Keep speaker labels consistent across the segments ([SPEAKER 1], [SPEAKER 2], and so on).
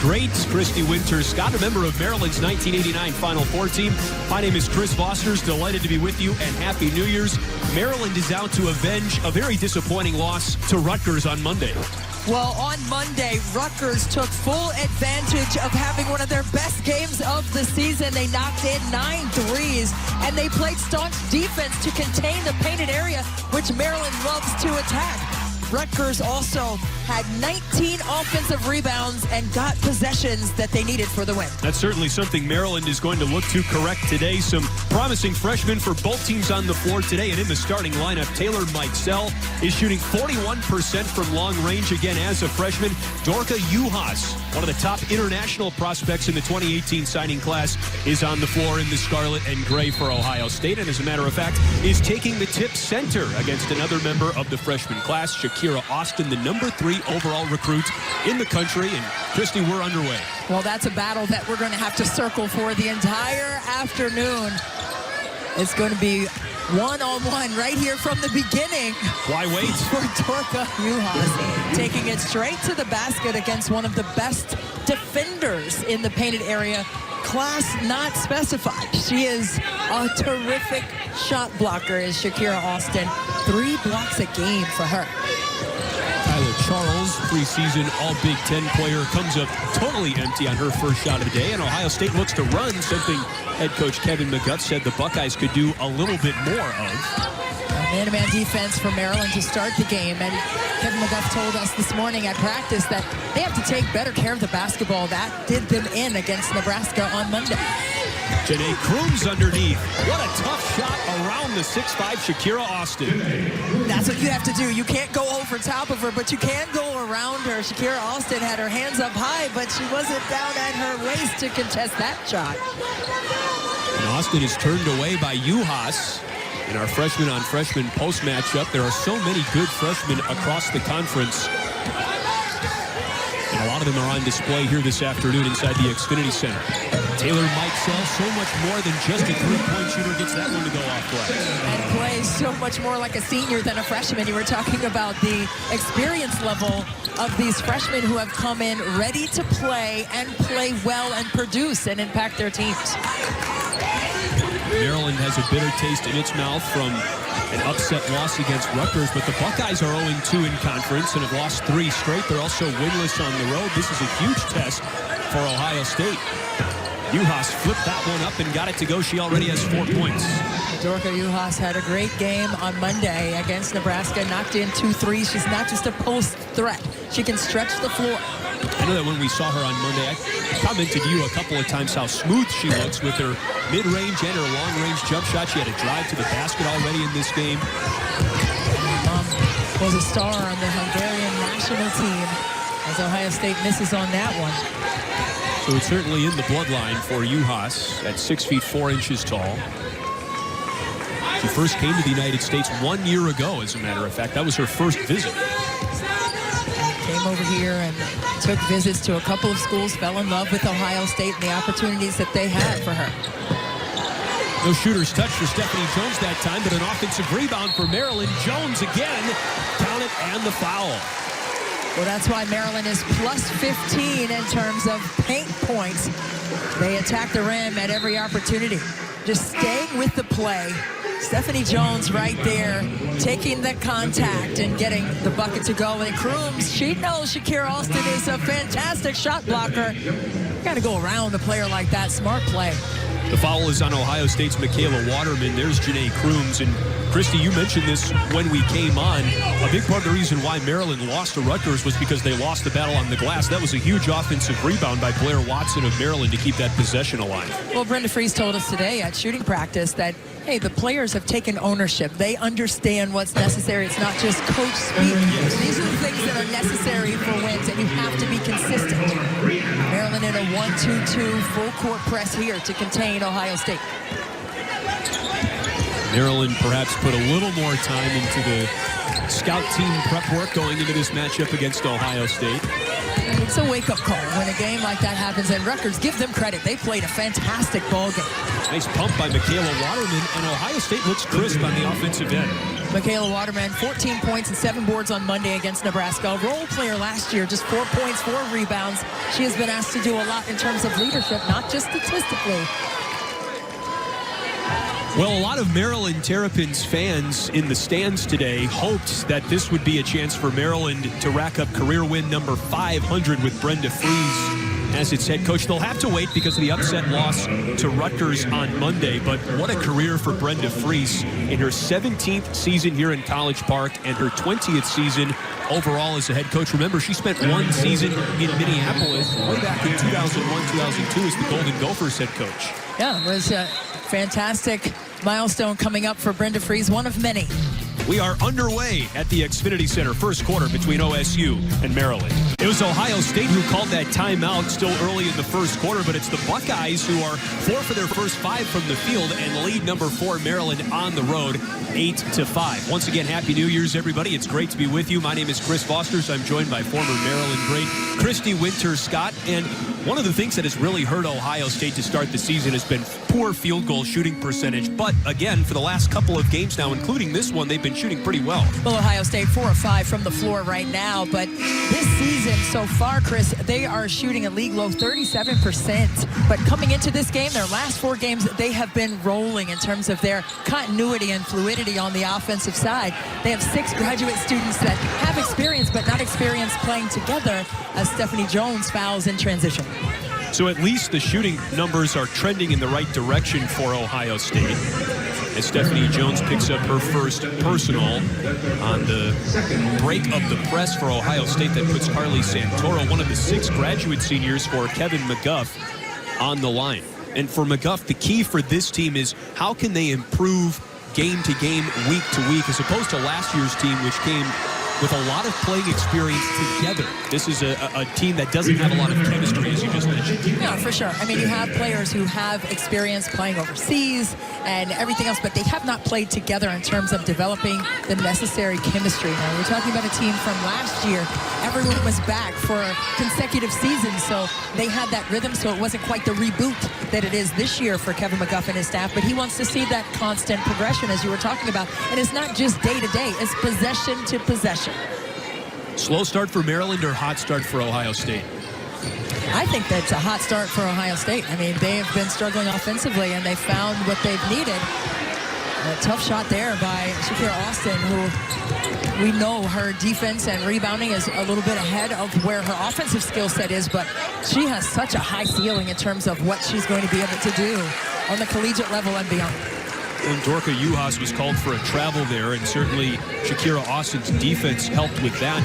[SPEAKER 1] great Christy Winters. Scott, a member of Maryland's 1989 Final Four team. My name is Chris Fosters. Delighted to be with you, and Happy New Year's. Maryland is out to avenge a very disappointing loss to Rutgers on Monday.
[SPEAKER 2] Well, on Monday, Rutgers took full advantage of having one of their best games of the season. They knocked in 9 threes, and they played staunch defense to contain the painted area, which Maryland loves to attack. Rutgers also had 19 offensive rebounds and got possessions that they needed for the win.
[SPEAKER 1] That's certainly something Maryland is going to look to correct today. Some promising freshmen for both teams on the floor today. And in the starting lineup, Taylor Mikesell is shooting 41% from long range again as a freshman. Dorka Juhas, one of the top international prospects in the 2018 signing class, is on the floor in the scarlet and gray for Ohio State. And as a matter of fact, is taking the tip center against another member of the freshman class, Shakira Austin, the number 3 overall recruit in the country. And Christy, we're underway.
[SPEAKER 2] Well, that's a battle that we're going to have to circle for the entire afternoon. It's going to be one-on-one right here from the beginning.
[SPEAKER 1] Why wait?
[SPEAKER 2] For Dorka Juhas, taking it straight to the basket against one of the best defenders in the painted area. Class not specified. She is a terrific shot blocker, is Shakira Austin. 3 blocks a game for her.
[SPEAKER 1] Tyler Charles, preseason All-Big Ten player, comes up totally empty on her first shot of the day, and Ohio State looks to run, something head coach Kevin McGuff said the Buckeyes could do a little bit more of.
[SPEAKER 2] Man-to-man defense for Maryland to start the game, and Kevin McGuff told us this morning at practice that they have to take better care of the basketball. That did them in against Nebraska on Monday.
[SPEAKER 1] Janae Crooms underneath. What a tough shot around the 6'5" Shakira Austin.
[SPEAKER 2] That's what you have to do. You can't go over top of her, but you can go around her. Shakira Austin had her hands up high, but she wasn't down at her waist to contest that shot.
[SPEAKER 1] And Austin is turned away by Juhas. In our freshman-on-freshman post matchup, there are so many good freshmen across the conference. And a lot of them are on display here this afternoon inside the Xfinity Center. Taylor Mikesell, so much more than just a three-point shooter, gets that one to go off glass.
[SPEAKER 2] And plays so much more like a senior than a freshman. You were talking about the experience level of these freshmen who have come in ready to play and play well and produce and impact their teams.
[SPEAKER 1] Maryland has a bitter taste in its mouth from an upset loss against Rutgers, but the Buckeyes are 0-2 in conference and have lost 3 straight. They're also winless on the road. This is a huge test for Ohio State. Juhas flipped that one up and got it to go. She already has 4 points.
[SPEAKER 2] Dorka Juhas had a great game on Monday against Nebraska, knocked in 2 threes. She's not just a post threat. She can stretch the floor.
[SPEAKER 1] I know that when we saw her on Monday, I commented to you a couple of times how smooth she looks with her mid-range and her long-range jump shot. She had a drive to the basket already in this game.
[SPEAKER 2] Was a star on the Hungarian national team as Ohio State misses on that one.
[SPEAKER 1] So it's certainly in the bloodline for Juhas at 6 feet 4 inches tall. She first came to the United States 1 year ago, as a matter of fact. That was her first visit.
[SPEAKER 2] Came over here and took visits to a couple of schools, fell in love with Ohio State and the opportunities that they had for her.
[SPEAKER 1] No shooter's touch for Stephanie Jones that time, but an offensive rebound for Maryland. Jones again, count it, and the foul.
[SPEAKER 2] Well, that's why Maryland is plus 15 in terms of paint points. They attack the rim at every opportunity. Just staying with the play. Stephanie Jones right there, taking the contact and getting the bucket to go. And Crooms, she knows Shakira Austin is a fantastic shot blocker. Got to go around a player like that. Smart play.
[SPEAKER 1] The foul is on Ohio State's Michaela Waterman. There's Janae Crooms. And Christy, you mentioned this when we came on. A big part of the reason why Maryland lost to Rutgers was because they lost the battle on the glass. That was a huge offensive rebound by Blair Watson of Maryland to keep that possession alive.
[SPEAKER 2] Well, Brenda Fries told us today at shooting practice that, hey, the players have taken ownership. They understand what's necessary. It's not just coach speak.
[SPEAKER 1] Yes.
[SPEAKER 2] These are the things that are necessary for wins, and you have to be consistent. Maryland in a 1-2-2 full-court press here to contain Ohio State.
[SPEAKER 1] Maryland perhaps put a little more time into the scout team prep work going into this matchup against Ohio State.
[SPEAKER 2] It's a wake-up call when a game like that happens, and Rutgers, give them credit. They played a fantastic ball game.
[SPEAKER 1] Nice pump by Michaela Waterman, and Ohio State looks crisp on the offensive end.
[SPEAKER 2] Michaela Waterman, 14 points and 7 boards on Monday against Nebraska. A role player last year, just 4 points, 4 rebounds. She has been asked to do a lot in terms of leadership, not just statistically.
[SPEAKER 1] Well, a lot of Maryland Terrapins fans in the stands today hoped that this would be a chance for Maryland to rack up career win number 500 with Brenda Frese as its head coach. They'll have to wait because of the upset loss to Rutgers on Monday, but what a career for Brenda Frese in her 17th season here in College Park and her 20th season overall as a head coach. Remember, she spent 1 season in Minneapolis way back in 2001-2002 as the Golden Gophers head coach.
[SPEAKER 2] Yeah, it was a fantastic milestone coming up for Brenda Frese, one of many.
[SPEAKER 1] We are underway at the Xfinity Center, first quarter between OSU and Maryland. It was Ohio State who called that timeout still early in the first quarter, but it's the Buckeyes who are 4 for their first 5 from the field and lead number 4 Maryland on the road 8-5. Once again, Happy New Year's, everybody. It's great to be with you. My name is Chris Fosters. I'm joined by former Maryland great Christy Winters-Scott, and one of the things that has really hurt Ohio State to start the season has been poor field goal shooting percentage. But again, for the last couple of games now, including this one, they've been shooting pretty well.
[SPEAKER 2] Well, Ohio State 4 of 5 from the floor right now, but this season so far, Chris, they are shooting a league low 37%. But coming into this game, their last 4 games, they have been rolling in terms of their continuity and fluidity on the offensive side. They have 6 graduate students that have experience, but not experience playing together as Stephanie Jones fouls in transition.
[SPEAKER 1] So at least the shooting numbers are trending in the right direction for Ohio State as Stephanie Jones picks up her first personal on the break of the press for Ohio State that puts Carly Santoro, one of the 6 graduate seniors for Kevin McGuff, on the line. And for McGuff, the key for this team is how can they improve game to game, week to week, as opposed to last year's team, which came with a lot of playing experience together. This is a team that doesn't have a lot of chemistry, as you just mentioned.
[SPEAKER 2] Yeah, for sure. I mean, you have players who have experience playing overseas and everything else, but they have not played together in terms of developing the necessary chemistry. Now, we're talking about a team from last year. Everyone was back for consecutive seasons, so they had that rhythm, so it wasn't quite the reboot that it is this year for Kevin McGuff and his staff, but he wants to see that constant progression, as you were talking about. And it's not just day to day, it's possession to possession.
[SPEAKER 1] Slow start for Maryland or hot start for Ohio State?
[SPEAKER 2] I think that's a hot start for Ohio State. I mean, they have been struggling offensively, and they found what they've needed. A tough shot there by Shakira Austin, who we know her defense and rebounding is a little bit ahead of where her offensive skill set is, but she has such a high ceiling in terms of what she's going to be able to do on the collegiate level and beyond.
[SPEAKER 1] And Dorka Juhas was called for a travel there, and certainly Shakira Austin's defense helped with that.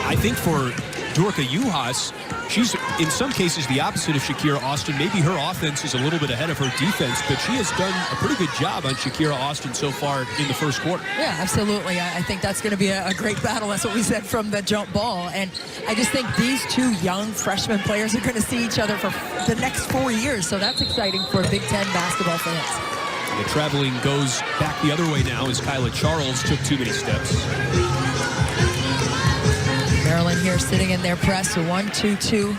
[SPEAKER 1] I think for Dorka Juhas, she's in some cases the opposite of Shakira Austin. Maybe her offense is a little bit ahead of her defense, but she has done a pretty good job on Shakira Austin so far in the first quarter.
[SPEAKER 2] Yeah, absolutely. I think that's going to be a great battle. That's what we said from the jump ball. And I just think these 2 young freshman players are going to see each other for the next 4 years. So that's exciting for Big Ten basketball fans.
[SPEAKER 1] The traveling goes back the other way now as Kyla Charles took too many steps.
[SPEAKER 2] Maryland here sitting in their press, 1-2-2,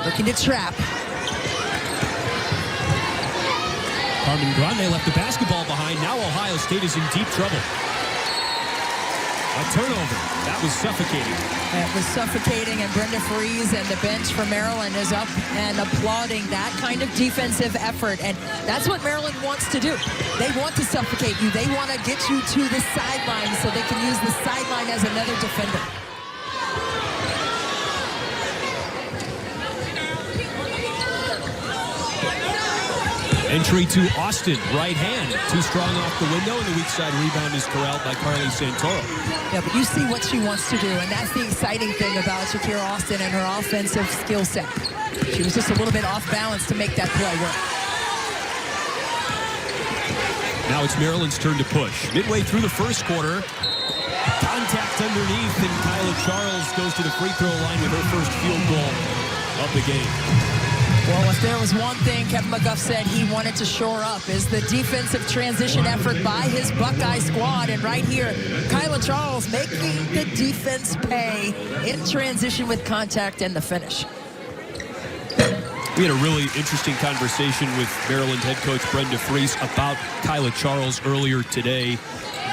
[SPEAKER 2] looking to trap.
[SPEAKER 1] Carmen Grande left the basketball behind. Now Ohio State is in deep trouble. A turnover. That was suffocating.
[SPEAKER 2] It was suffocating, and Brenda Frese and the bench for Maryland is up and applauding that kind of defensive effort. And that's what Maryland wants to do. They want to suffocate you. They want to get you to the sideline so they can use the sideline as another defender.
[SPEAKER 1] Entry to Austin, right hand. Too strong off the window, and the weak side rebound is corralled by Carly Santoro.
[SPEAKER 2] Yeah, but you see what she wants to do, and that's the exciting thing about Shakira Austin and her offensive skill set. She was just a little bit off balance to make that play work.
[SPEAKER 1] Now it's Maryland's turn to push. Midway through the first quarter, contact underneath, and Kyla Charles goes to the free throw line with her first field goal of the game.
[SPEAKER 2] Well, if there was one thing Kevin McGuff said he wanted to shore up is the defensive transition effort by his Buckeye squad. And right here, Kyla Charles making the defense pay in transition with contact and the finish.
[SPEAKER 1] We had a really interesting conversation with Maryland head coach Brenda Frese about Kyla Charles earlier today.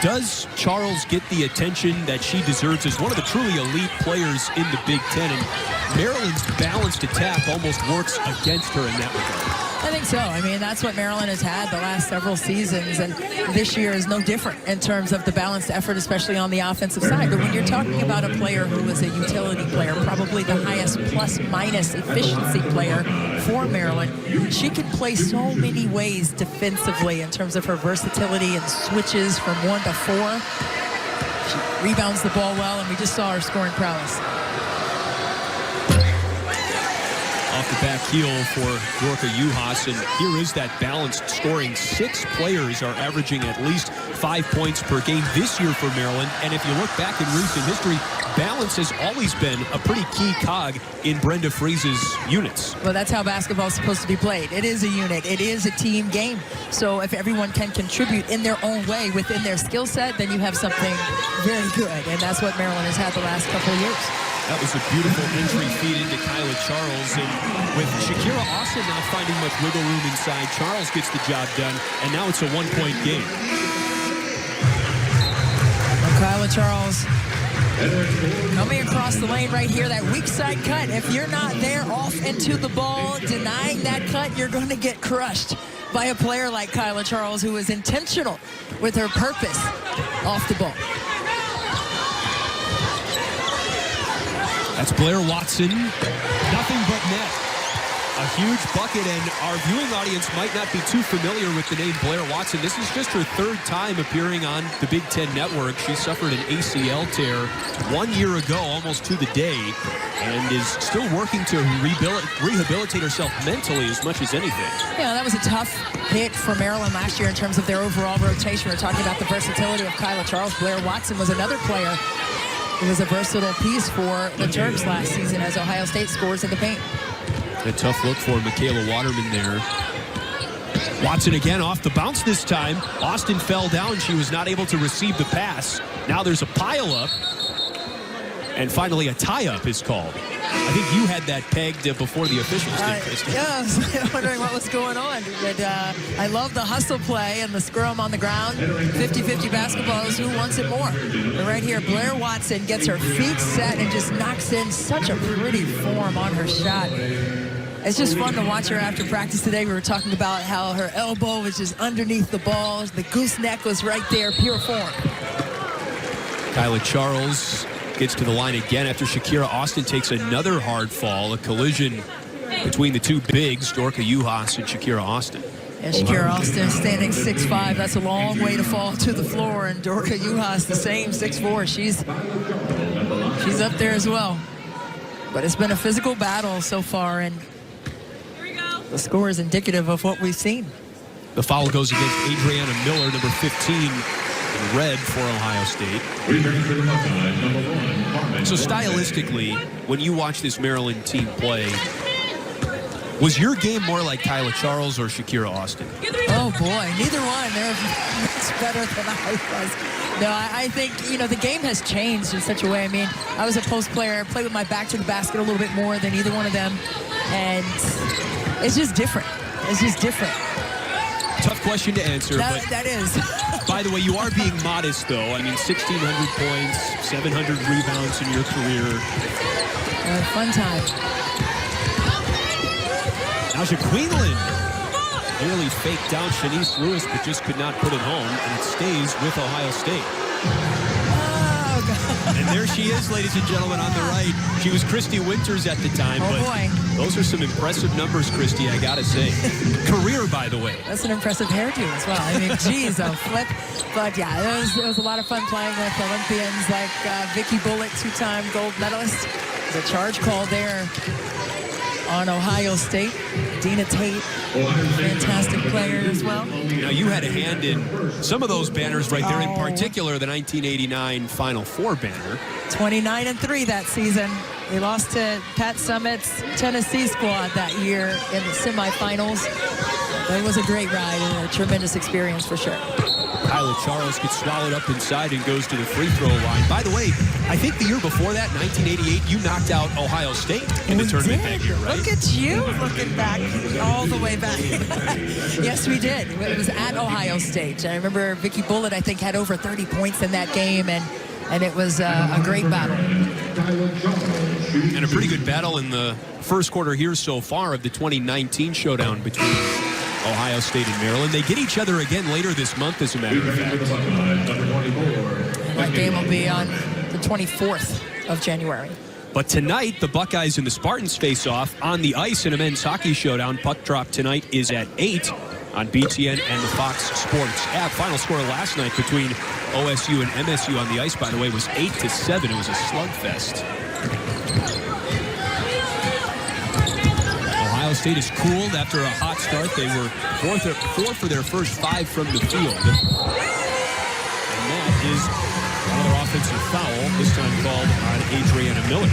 [SPEAKER 1] Does Charles get the attention that she deserves as one of the truly elite players in the Big Ten? And Maryland's balanced attack almost works against her in that regard.
[SPEAKER 2] I think so. I mean, that's what Maryland has had the last several seasons, and this year is no different in terms of the balanced effort, especially on the offensive side. But when you're talking about a player who is a utility player, probably the highest plus-minus efficiency player for Maryland, she can play so many ways defensively in terms of her versatility and switches from 1 to 4. She rebounds the ball well, and we just saw her scoring prowess.
[SPEAKER 1] Off the back heel for Dorka Juhas, and here is that balanced scoring. 6 players are averaging at least 5 points per game this year for Maryland, and if you look back in recent history, balance has always been a pretty key cog in Brenda Frese's units.
[SPEAKER 2] Well, that's how basketball is supposed to be played. It is a unit. It is a team game. So if everyone can contribute in their own way within their skill set, then you have something very good, and that's what Maryland has had the last couple of years.
[SPEAKER 1] That was a beautiful entry feed into Kyla Charles, and with Shakira Austin not finding much wiggle room inside, Charles gets the job done, and now it's a 1-point game.
[SPEAKER 2] Well, Kyla Charles coming across the lane right here, that weak side cut. If you're not there off into the ball, denying that cut, you're going to get crushed by a player like Kyla Charles, who is intentional with her purpose off the ball.
[SPEAKER 1] That's Blair Watson. Nothing but net. A huge bucket, and our viewing audience might not be too familiar with the name Blair Watson. This is just her 3rd time appearing on the Big Ten Network. She suffered an ACL tear 1 year ago, almost to the day, and is still working to rehabilitate herself mentally as much as anything.
[SPEAKER 2] Yeah, that was a tough hit for Maryland last year in terms of their overall rotation. We're talking about the versatility of Kyla Charles. Blair Watson was another player. It was a versatile piece for the Terps last season as Ohio State scores in the paint.
[SPEAKER 1] A tough look for Michaela Waterman there. Watson again off the bounce this time. Austin fell down. She was not able to receive the pass. Now there's a pile-up. And finally a tie-up is called. I think you had that pegged before the officials did, Christy.
[SPEAKER 2] Yeah, I was wondering what was going on. But I love the hustle play and the scrum on the ground. 50-50 basketballs. Who wants it more? But right here, Blair Watson gets her feet set and just knocks in such a pretty form on her shot. It's just fun to watch her after practice today. We were talking about how her elbow was just underneath the ball. The gooseneck was right there, pure form.
[SPEAKER 1] Kyla Charles gets to the line again after Shakira Austin takes another hard fall, a collision between the two bigs, Dorka Juhas and Shakira Austin.
[SPEAKER 2] And Shakira Austin standing 6'5". That's a long way to fall to the floor. And Dorka Juhas the same, 6'4". She's up there as well. But it's been a physical battle so far, and the score is indicative of what we've seen.
[SPEAKER 1] The foul goes against Adriana Miller, number 15. In red for Ohio State. So stylistically, when you watch this Maryland team play, was your game more like Kyla Charles or Shakira Austin?
[SPEAKER 2] Oh boy, neither one. They're much better than I was. No, I think, the game has changed in such a way. I mean, I was a post player. I played with my back to the basket a little bit more than either one of them. And it's just different. It's just different.
[SPEAKER 1] Tough question to answer.
[SPEAKER 2] That is.
[SPEAKER 1] By the way, you are being modest, though. I mean, 1,600 points, 700 rebounds in your career.
[SPEAKER 2] Fun time.
[SPEAKER 1] Now Queenland nearly faked out Shanice Lewis, but just could not put it home, and it stays with Ohio State.
[SPEAKER 2] Oh, God.
[SPEAKER 1] And there she is, ladies and gentlemen, on the right. She was Christy Winters at the time,
[SPEAKER 2] but
[SPEAKER 1] boy. Those are some impressive numbers, Christy, I gotta say. Career, by the way.
[SPEAKER 2] That's an impressive hairdo as well. I mean, geez, a flip. But yeah, it was a lot of fun playing with Olympians like Vicky Bullock, 2-time gold medalist. The charge call there on Ohio State. Dina Tate, fantastic player as well.
[SPEAKER 1] Now, you had a hand in some of those banners right there, in particular the 1989 Final Four banner.
[SPEAKER 2] 29-3 that season. They lost to Pat Summitt's Tennessee squad that year in the semifinals. It was a great ride and a tremendous experience for sure.
[SPEAKER 1] Kyla Charles gets swallowed up inside and goes to the free throw line. By the way, I think the year before that, 1988, you knocked out Ohio State in the tournament that year, right?
[SPEAKER 2] Look at you looking back all the way back. Yes, we did. It was at Ohio State. I remember Vicky Bullitt, I think, had over 30 points in that game, and it was a great battle.
[SPEAKER 1] And a pretty good battle in the first quarter here so far of the 2019 showdown between Ohio State and Maryland. They get each other again later this month, as a matter of fact.
[SPEAKER 2] That game will be on the 24th of January.
[SPEAKER 1] But tonight, the Buckeyes and the Spartans face off on the ice in a men's hockey showdown. Puck drop tonight is at 8 on BTN and the Fox Sports app. Final score last night between OSU and MSU on the ice, by the way, was 8-7. It was a slugfest. Ohio State is cooled after a hot start. They were 4 for their first 5 from the field. And that is another offensive foul, this time called on Adriana Miller.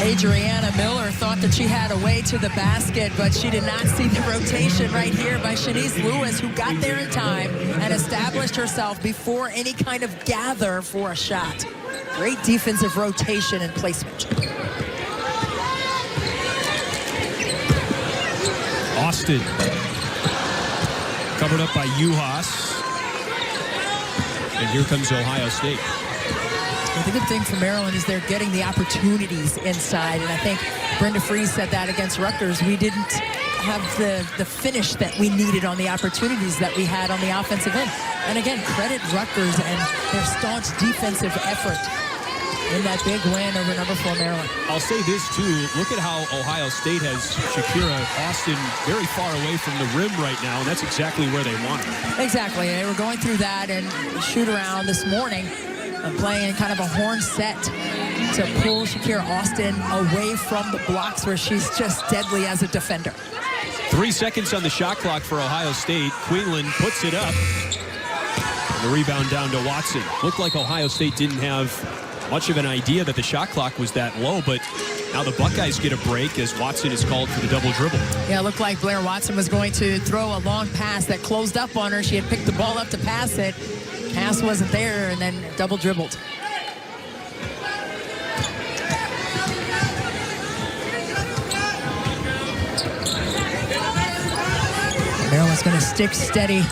[SPEAKER 2] Adriana Miller thought that she had a way to the basket, but she did not see the rotation right here by Shanice Lewis, who got there in time and established herself before any kind of gather for a shot. Great defensive rotation and placement.
[SPEAKER 1] Austin, covered up by Juhas. And here comes Ohio State.
[SPEAKER 2] Well, the good thing for Maryland is they're getting the opportunities inside. And I think Brenda Fries said that against Rutgers. We didn't have the finish that we needed on the opportunities that we had on the offensive end. And again, credit Rutgers and their staunch defensive effort in that big win over number 4 Maryland.
[SPEAKER 1] I'll say this, too. Look at how Ohio State has Shakira Austin very far away from the rim right now, and that's exactly where they want her.
[SPEAKER 2] Exactly. They were going through that and shoot around this morning and playing kind of a horn set to pull Shakira Austin away from the blocks where she's just deadly as a defender.
[SPEAKER 1] 3 seconds on the shot clock for Ohio State. Queenland puts it up. And the rebound down to Watson. Looked like Ohio State didn't have much of an idea that the shot clock was that low, but now the Buckeyes get a break as Watson is called for the double dribble.
[SPEAKER 2] Yeah, it looked like Blair Watson was going to throw a long pass that closed up on her. She had picked the ball up to pass it. Pass wasn't there, and then double dribbled. Maryland's going to stick steady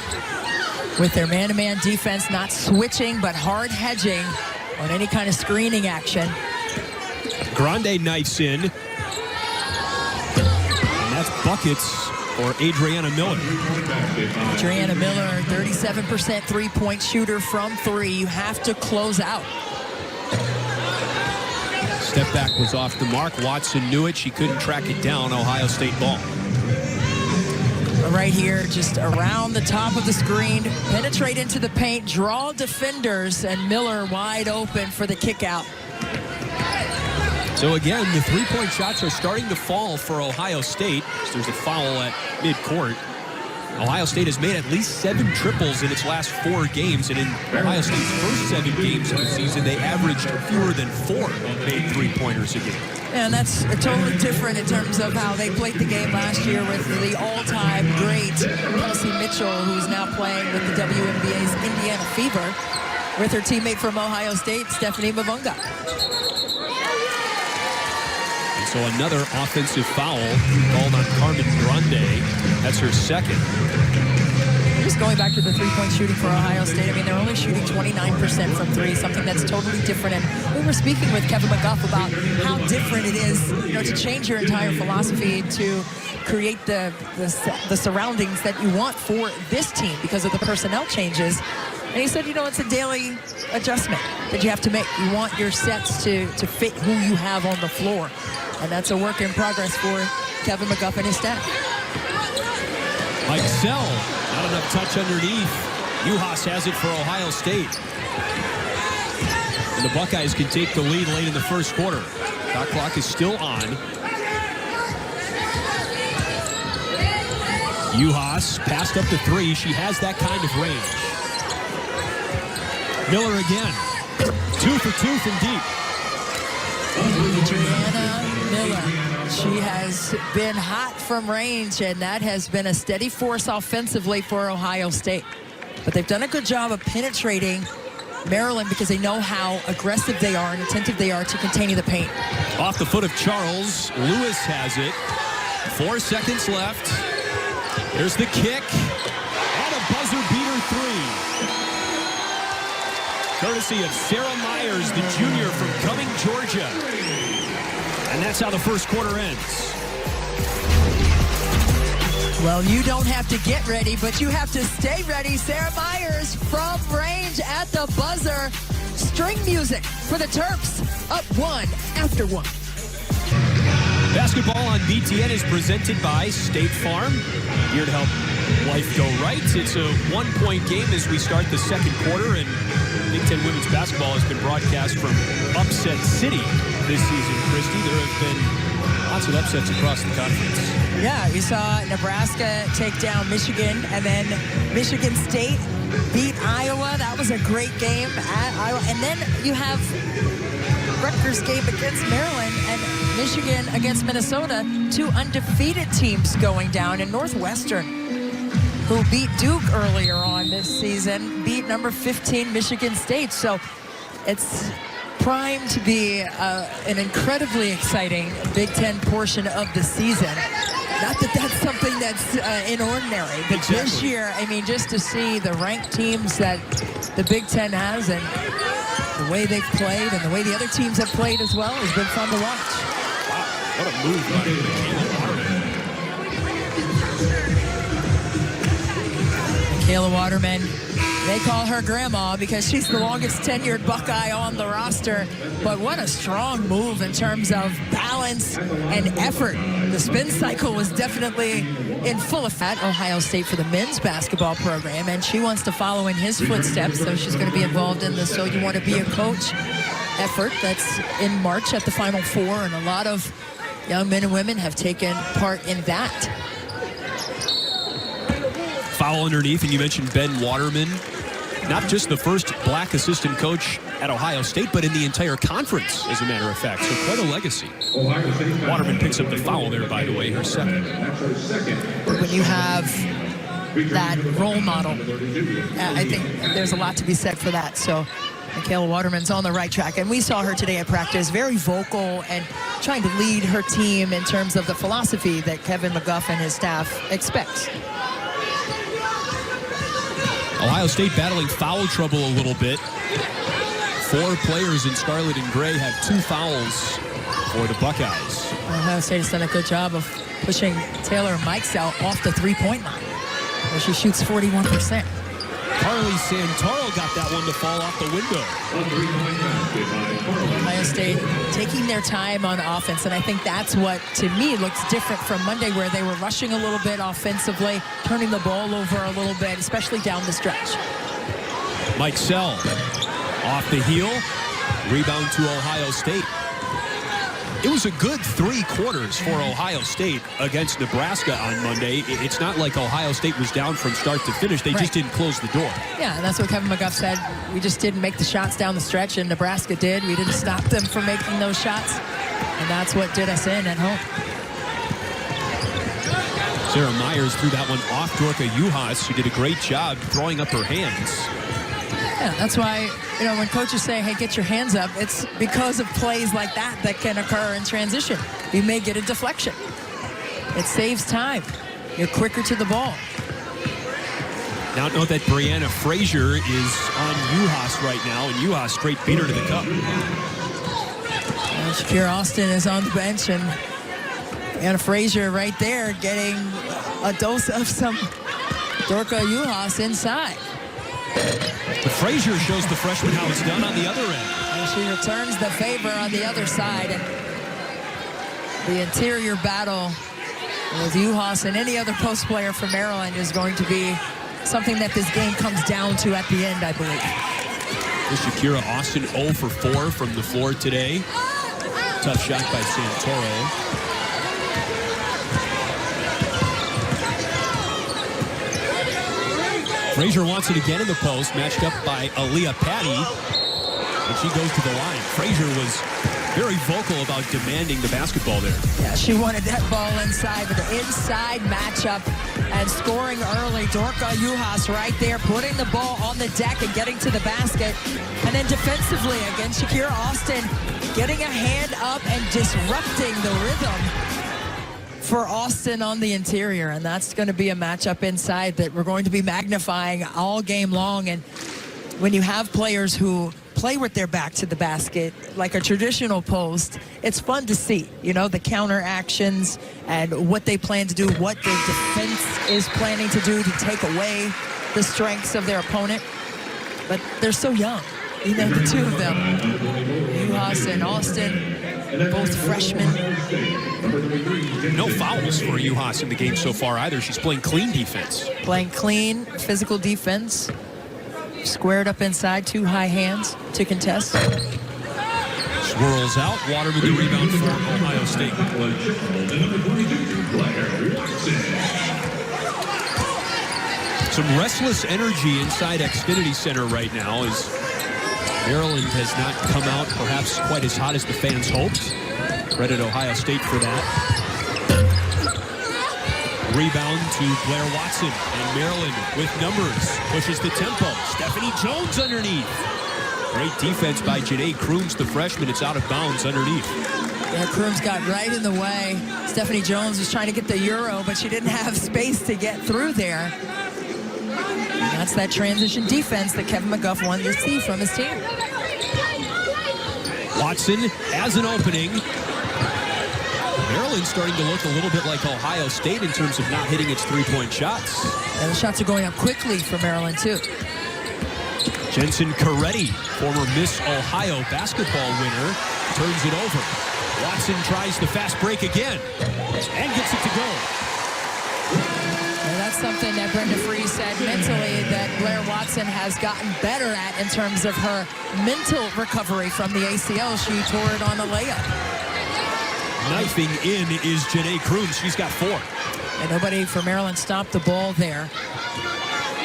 [SPEAKER 2] with their man-to-man defense, not switching, but hard hedging on any kind of screening action.
[SPEAKER 1] Grande knifes in. And that's buckets for Adriana Miller.
[SPEAKER 2] Adriana Miller, 37% three-point shooter from 3. You have to close out.
[SPEAKER 1] Step back was off the mark. Watson knew it. She couldn't track it down. Ohio State ball.
[SPEAKER 2] Right here, just around the top of the screen, penetrate into the paint, draw defenders, and Miller wide open for the kick out.
[SPEAKER 1] So again, the three-point shots are starting to fall for Ohio State. There's a foul at midcourt. Ohio State has made at least 7 triples in its last 4 games, and in Ohio State's first 7 games of the season, they averaged fewer than 4 made three-pointers a game.
[SPEAKER 2] And that's totally different in terms of how they played the game last year with the all-time great Kelsey Mitchell, who's now playing with the WNBA's Indiana Fever, with her teammate from Ohio State, Stephanie Mavunga.
[SPEAKER 1] And so another offensive foul called on Carmen Grande. That's her second.
[SPEAKER 2] Just going back to the three-point shooting for Ohio State, I mean, they're only shooting 29% from 3, something that's totally different. And we were speaking with Kevin McGuff about how different it is, to change your entire philosophy to create the surroundings that you want for this team because of the personnel changes. And he said, it's a daily adjustment that you have to make. You want your sets to fit who you have on the floor. And that's a work in progress for Kevin McGuff and his staff.
[SPEAKER 1] Mike Sell, not enough touch underneath. Juhas has it for Ohio State. And the Buckeyes can take the lead late in the first quarter. Shot clock is still on. Juhas passed up to 3. She has that kind of range. Miller again. 2 for 2 from deep.
[SPEAKER 2] Adriana Miller. She has been hot from range, and that has been a steady force offensively for Ohio State. But they've done a good job of penetrating Maryland because they know how aggressive they are and attentive they are to containing the paint.
[SPEAKER 1] Off the foot of Charles, Lewis has it. 4 seconds left. There's the kick. And a buzzer beater three. Courtesy of Sarah Myers, the junior from Cumming, Georgia. And that's how the first quarter ends.
[SPEAKER 2] Well, you don't have to get ready, but you have to stay ready. Sarah Myers from range at the buzzer. String music for the Terps. Up 1 after 1.
[SPEAKER 1] Basketball on BTN is presented by State Farm. Here to help life go right. It's a 1-point game as we start the second quarter, and Big Ten women's basketball has been broadcast from Upset City this season, Christy. There have been lots of upsets across the conference.
[SPEAKER 2] Yeah, we saw Nebraska take down Michigan, and then Michigan State beat Iowa. That was a great game at Iowa. And then you have Rutgers game against Maryland and Michigan against Minnesota, 2 undefeated teams going down. And Northwestern, who beat Duke earlier on this season, beat number 15 Michigan State. So it's primed to be an incredibly exciting Big Ten portion of the season. Not that that's something that's inordinary, but
[SPEAKER 1] exactly.
[SPEAKER 2] This year, I mean, just to see the ranked teams that the Big Ten has and the way they've played and the way the other teams have played as well has been fun to watch.
[SPEAKER 1] Wow, what a move by
[SPEAKER 2] Michaela Waterman. They call her grandma because she's the longest tenured Buckeye on the roster. But what a strong move in terms of balance and effort. The spin cycle was definitely in full effect. Ohio State for the men's basketball program, and she wants to follow in his footsteps, so she's going to be involved in the So You Want to Be a Coach effort that's in March at the Final Four, and a lot of young men and women have taken part in that.
[SPEAKER 1] Foul underneath, and you mentioned Ben Waterman. Not just the first black assistant coach at Ohio State, but in the entire conference, as a matter of fact. So quite a legacy. Waterman picks up the foul there, by the way, her second.
[SPEAKER 2] When you have that role model, I think there's a lot to be said for that. So Michaela Waterman's on the right track. And we saw her today at practice, very vocal and trying to lead her team in terms of the philosophy that Kevin McGuff and his staff expects.
[SPEAKER 1] Ohio State battling foul trouble a little bit. 4 players in scarlet and gray have 2 fouls for the Buckeyes.
[SPEAKER 2] Ohio State has done a good job of pushing Taylor Mikesell off the three-point line, where she shoots 41%.
[SPEAKER 1] Carly Santoro got that one to fall off the window.
[SPEAKER 2] Ohio State taking their time on offense, and I think that's what, to me, looks different from Monday, where they were rushing a little bit offensively, turning the ball over a little bit, especially down the stretch.
[SPEAKER 1] Mikesell off the heel, rebound to Ohio State. It was a good 3 quarters for Ohio State against Nebraska on Monday. It's not like Ohio State was down from start to finish. They just didn't close the door.
[SPEAKER 2] Yeah, and that's what Kevin McGuff said. We just didn't make the shots down the stretch, and Nebraska did. We didn't stop them from making those shots, and that's what did us in at home.
[SPEAKER 1] Sarah Myers threw that one off Dorka Juhas, who did a great job throwing up her hands.
[SPEAKER 2] Yeah, that's why, you know, when coaches say, hey, get your hands up, it's because of plays like that that can occur in transition. You may get a deflection. It saves time. You're quicker to the ball.
[SPEAKER 1] Now note that Brianna Frazier is on Juhas right now, and Juhas straight beat her to the cup.
[SPEAKER 2] And Shakira Austin is on the bench, and Brianna Frazier right there getting a dose of some Dorka Juhas inside.
[SPEAKER 1] But Frazier shows the freshman how it's done on the other end.
[SPEAKER 2] And she returns the favor on the other side. And the interior battle with Juhas and any other post player from Maryland is going to be something that this game comes down to at the end, I believe.
[SPEAKER 1] Shakira Austin 0 for 4 from the floor today. Tough shot by Santoro. Frazier wants it again in the post, matched up by Aaliyah Patty, and she goes to the line. Frazier was very vocal about demanding the basketball there.
[SPEAKER 2] Yeah, she wanted that ball inside, but the inside matchup and scoring early. Dorka Juhas right there, putting the ball on the deck and getting to the basket. And then defensively again, Shakira Austin getting a hand up and disrupting the rhythm for Austin on the interior. And that's going to be a matchup inside that we're going to be magnifying all game long. And when you have players who play with their back to the basket, like a traditional post, it's fun to see, you know, the counter actions and what they plan to do, what the defense is planning to do to take away the strengths of their opponent. But they're so young, you know, the two of them, Juhas and Austin, both freshmen.
[SPEAKER 1] No fouls for Juhas in the game so far either. She's playing clean defense.
[SPEAKER 2] Playing clean, physical defense. Squared up inside, two high hands to contest.
[SPEAKER 1] Swirls out. Waterman the rebound for Ohio State. Some restless energy inside Xfinity Center right now as Maryland has not come out perhaps quite as hot as the fans hoped. Credit Ohio State for that. Rebound to Blair Watson, and Maryland with numbers pushes the tempo. Stephanie Jones underneath. Great defense by Janae Crooms, the freshman. It's out of bounds underneath.
[SPEAKER 2] Yeah, Crooms got right in the way. Stephanie Jones was trying to get the Euro, but she didn't have space to get through there. And that's that transition defense that Kevin McGuff wanted to see from his team.
[SPEAKER 1] Watson has an opening. Maryland's starting to look a little bit like Ohio State in terms of not hitting its three-point shots.
[SPEAKER 2] And the shots are going up quickly for Maryland, too.
[SPEAKER 1] Jensen Coretti, former Miss Ohio basketball winner, turns it over. Watson tries the fast break again and gets it to go.
[SPEAKER 2] And that's something that Brenda Free said mentally that Blair Watson has gotten better at in terms of her mental recovery from the ACL. She tore it on a layup.
[SPEAKER 1] Knifing in is Janae Crooms. She's got 4.
[SPEAKER 2] And nobody for Maryland stopped the ball there.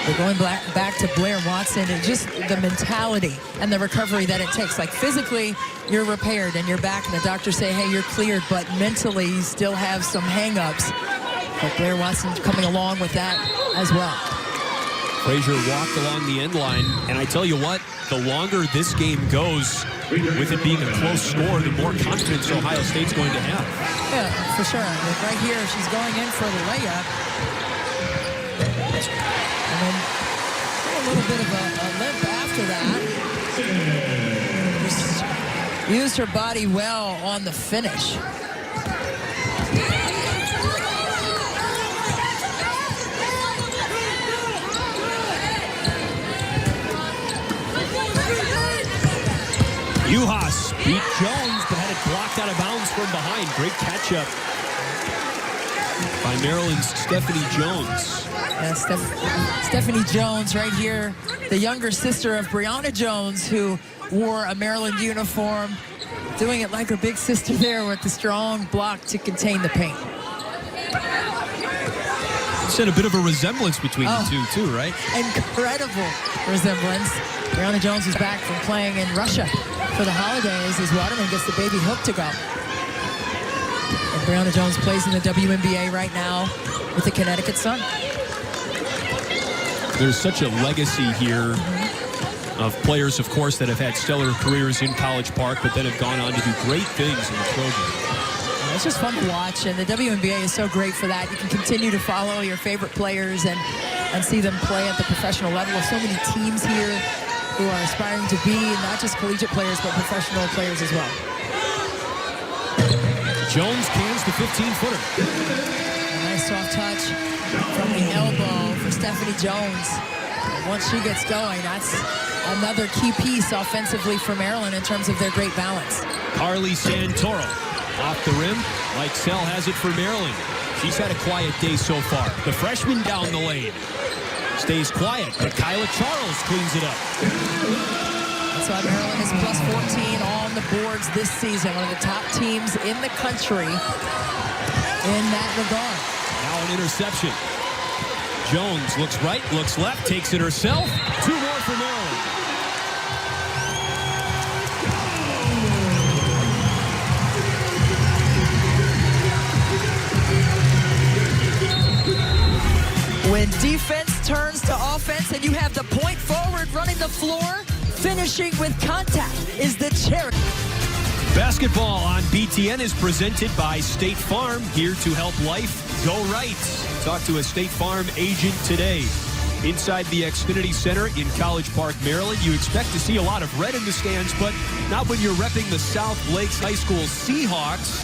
[SPEAKER 2] They're going back to Blair Watson and just the mentality and the recovery that it takes. Like physically, you're repaired and you're back and the doctors say, hey, you're cleared, but mentally you still have some hang-ups. But Blair Watson coming along with that as well.
[SPEAKER 1] Frazier walked along the end line, and I tell you what, the longer this game goes, with it being a close score, the more confidence Ohio State's going to have.
[SPEAKER 2] Yeah, for sure. Like right here, she's going in for the layup. And then a little bit of a limp after that. Just used her body well on the finish.
[SPEAKER 1] Juhas beat Jones, but had it blocked out of bounds from behind. Great catch-up by Maryland's Stephanie Jones.
[SPEAKER 2] Yeah, Stephanie Jones right here, the younger sister of Brianna Jones, who wore a Maryland uniform, doing it like her big sister there with the strong block to contain the paint.
[SPEAKER 1] Said a bit of a resemblance between the two, too, right?
[SPEAKER 2] Incredible resemblance. Brianna Jones is back from playing in Russia for the holidays as Waterman gets the baby hook to go. And Brianna Jones plays in the WNBA right now with the Connecticut Sun.
[SPEAKER 1] There's such a legacy here of players, of course, that have had stellar careers in College Park, but then have gone on to do great things in the program.
[SPEAKER 2] It's just fun to watch, and the WNBA is so great for that. You can continue to follow your favorite players and see them play at the professional level. There's so many teams here who are aspiring to be not just collegiate players, but professional players as well.
[SPEAKER 1] Jones cans the 15-footer.
[SPEAKER 2] A nice soft touch from the elbow for Stephanie Jones. And once she gets going, that's another key piece offensively for Maryland in terms of their great balance.
[SPEAKER 1] Carly Santoro off the rim. Mike Sell has it for Maryland. She's had a quiet day so far. The freshman down the lane stays quiet, but Kyla Charles cleans it up.
[SPEAKER 2] That's why Maryland is plus 14 on the boards this season. One of the top teams in the country in that regard.
[SPEAKER 1] Now an interception. Jones looks right, looks left, takes it herself. 2 more for Maryland.
[SPEAKER 2] turns to offense, and you have the point forward running the floor, finishing with contact is the cherry.
[SPEAKER 1] Basketball on BTN is presented by State Farm, here to help life go right. Talk to a State Farm agent today. Inside the Xfinity Center in College Park, Maryland, you expect to see a lot of red in the stands, but not when you're repping the South Lakes High School Seahawks.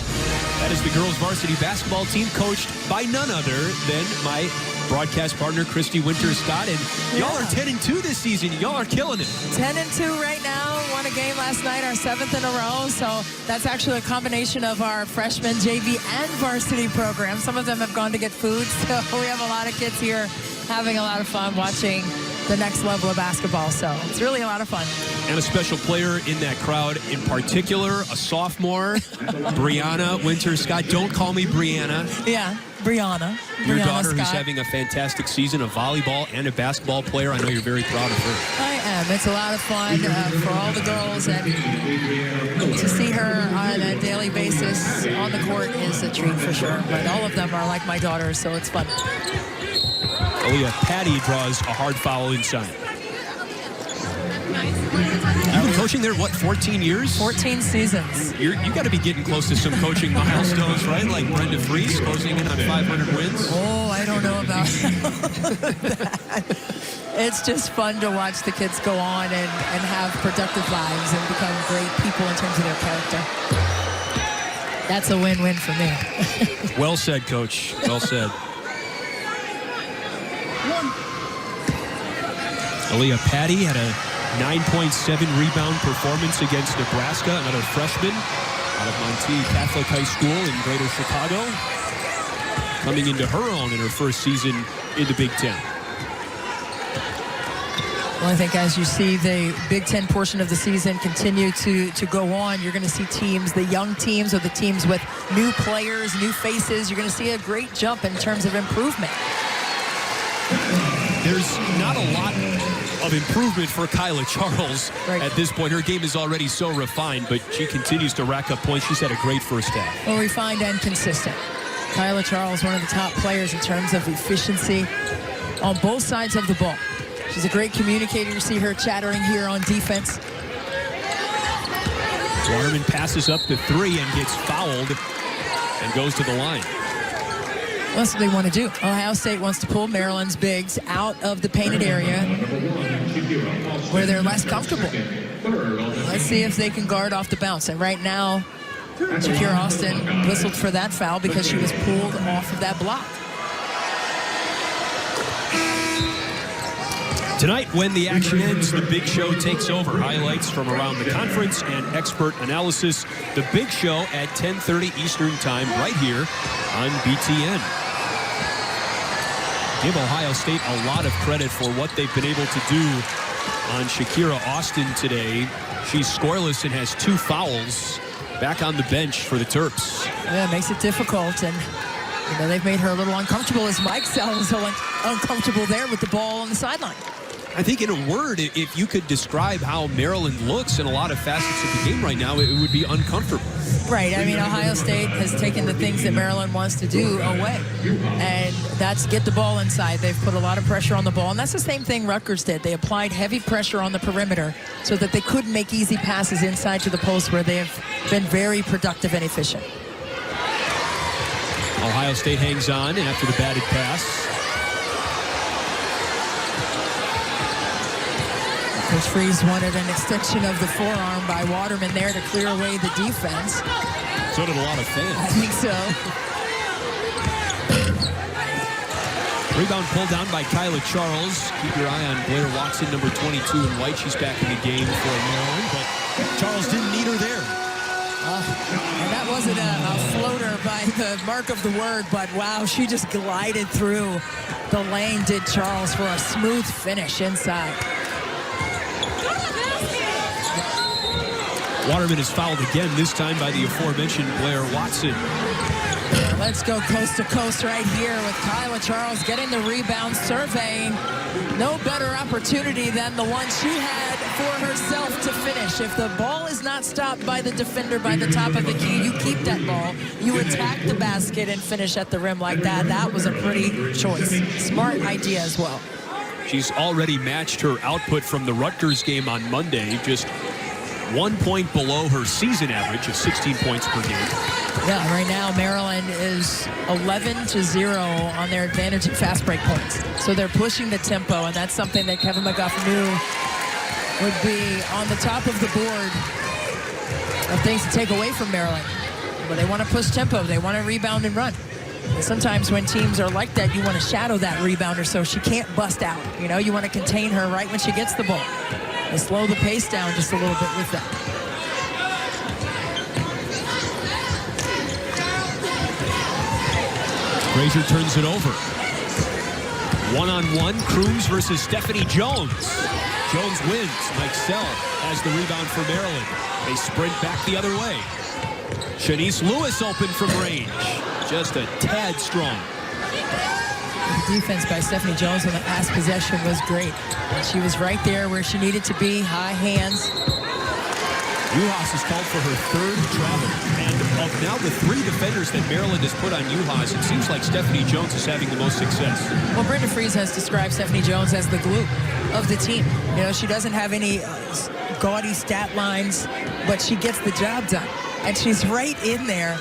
[SPEAKER 1] That is the girls varsity basketball team coached by none other than my broadcast partner, Christy Winter-Scott. And y'all are 10-2 this season. Y'all are killing it.
[SPEAKER 2] 10-2 right now. Won a game last night, our 7th in a row. So that's actually a combination of our freshman, JV, and varsity program. Some of them have gone to get food. So we have a lot of kids here having a lot of fun watching the next level of basketball. So it's really a lot of fun.
[SPEAKER 1] And a special player in that crowd, in particular, a sophomore, Brianna Winter-Scott. Don't call me Brianna.
[SPEAKER 2] Yeah, Brianna.
[SPEAKER 1] Your
[SPEAKER 2] Brianna
[SPEAKER 1] daughter,
[SPEAKER 2] Scott,
[SPEAKER 1] who's having a fantastic season, a volleyball and a basketball player. I know you're very proud of her.
[SPEAKER 2] I am. It's a lot of fun for all the girls, and to see her on a daily basis on the court is a treat for sure. But all of them are like my daughters, so it's fun.
[SPEAKER 1] Aaliyah Patty draws a hard foul inside. You've been coaching there, what, 14 years?
[SPEAKER 2] 14 seasons.
[SPEAKER 1] You got to be getting close to some coaching milestones, right? Like Brenda Fries closing in on 500 wins.
[SPEAKER 2] Oh, I don't know about that. It's just fun to watch the kids go on and have productive lives and become great people in terms of their character. That's a win-win for me.
[SPEAKER 1] Well said, Coach. Well said. Aaliyah Patty had a 9.7 rebound performance against Nebraska, another freshman out of Monteith Catholic High School in Greater Chicago, coming into her own in her first season in the Big Ten.
[SPEAKER 2] Well, I think as you see the Big Ten portion of the season continue to go on, you're going to see teams, the young teams or the teams with new players, new faces, you're going to see a great jump in terms of improvement.
[SPEAKER 1] There's not a lot of improvement for Kyla Charles at this point. Her game is already so refined, but she continues to rack up points. She's had a great first half.
[SPEAKER 2] Well, refined and consistent. Kyla Charles, one of the top players in terms of efficiency on both sides of the ball. She's a great communicator. You see her chattering here on defense.
[SPEAKER 1] Waterman passes up the three and gets fouled and goes to the line.
[SPEAKER 2] That's what they want to do. Ohio State wants to pull Maryland's bigs out of the painted area where they're less comfortable. Let's see if they can guard off the bounce. And right now, Shakira Austin whistled for that foul because she was pulled off of that block.
[SPEAKER 1] Tonight, when the action ends, the Big Show takes over. Highlights from around the conference and expert analysis. The Big Show at 10:30 Eastern Time right here on BTN. Give Ohio State a lot of credit for what they've been able to do on Shakira Austin today. She's scoreless and has 2 fouls. Back on the bench for the Terps.
[SPEAKER 2] Yeah, it makes it difficult, and you know, they've made her a little uncomfortable, as Mike Sell was so uncomfortable there with the ball on the sideline.
[SPEAKER 1] I think in a word, if you could describe how Maryland looks in a lot of facets of the game right now, it would be uncomfortable.
[SPEAKER 2] Right. I mean, Ohio State has taken the things that Maryland wants to do away. And that's get the ball inside. They've put a lot of pressure on the ball. And that's the same thing Rutgers did. They applied heavy pressure on the perimeter so that they couldn't make easy passes inside to the post, where they have been very productive and efficient.
[SPEAKER 1] Ohio State hangs on after the batted pass.
[SPEAKER 2] Coach Freeze wanted an extension of the forearm by Waterman there to clear away the defense.
[SPEAKER 1] So did a lot of fans.
[SPEAKER 2] I think so.
[SPEAKER 1] Rebound pulled down by Kyla Charles. Keep your eye on Blair Watson, number 22 in white. She's back in the game for Maryland, but Charles didn't need her there.
[SPEAKER 2] And that wasn't a floater by the mark of the word, but wow, she just glided through the lane, did Charles, for a smooth finish inside.
[SPEAKER 1] Waterman is fouled again, this time by the aforementioned Blair Watson.
[SPEAKER 2] Let's go coast to coast right here with Kyla Charles getting the rebound, surveying. No better opportunity than the one she had for herself to finish. If the ball is not stopped by the defender by the top of the key, you keep that ball, you attack the basket and finish at the rim like that. That was a pretty choice. Smart idea as well.
[SPEAKER 1] She's already matched her output from the Rutgers game on Monday, just 1 point below her season average of 16 points per game.
[SPEAKER 2] Yeah, right now Maryland is 11-0 on their advantage in fast break points. So they're pushing the tempo, and that's something that Kevin McGuff knew would be on the top of the board of things to take away from Maryland. But they want to push tempo. They want to rebound and run. And sometimes when teams are like that, you want to shadow that rebounder so she can't bust out. You know, you want to contain her right when she gets the ball and slow the pace down just a little bit with that.
[SPEAKER 1] Frazier turns it over. One-on-one, Crooms versus Stephanie Jones. Jones wins. Mikesell has the rebound for Maryland. They sprint back the other way. Shanice Lewis open from range. Just a tad strong.
[SPEAKER 2] The defense by Stephanie Jones on the last possession was great. And she was right there where she needed to be, high hands.
[SPEAKER 1] Uhas is called for her third travel. And of now the 3 defenders that Maryland has put on Uhas, it seems like Stephanie Jones is having the most success.
[SPEAKER 2] Well, Brenda Fries has described Stephanie Jones as the glue of the team. You know, she doesn't have any gaudy stat lines, but she gets the job done. And she's right in there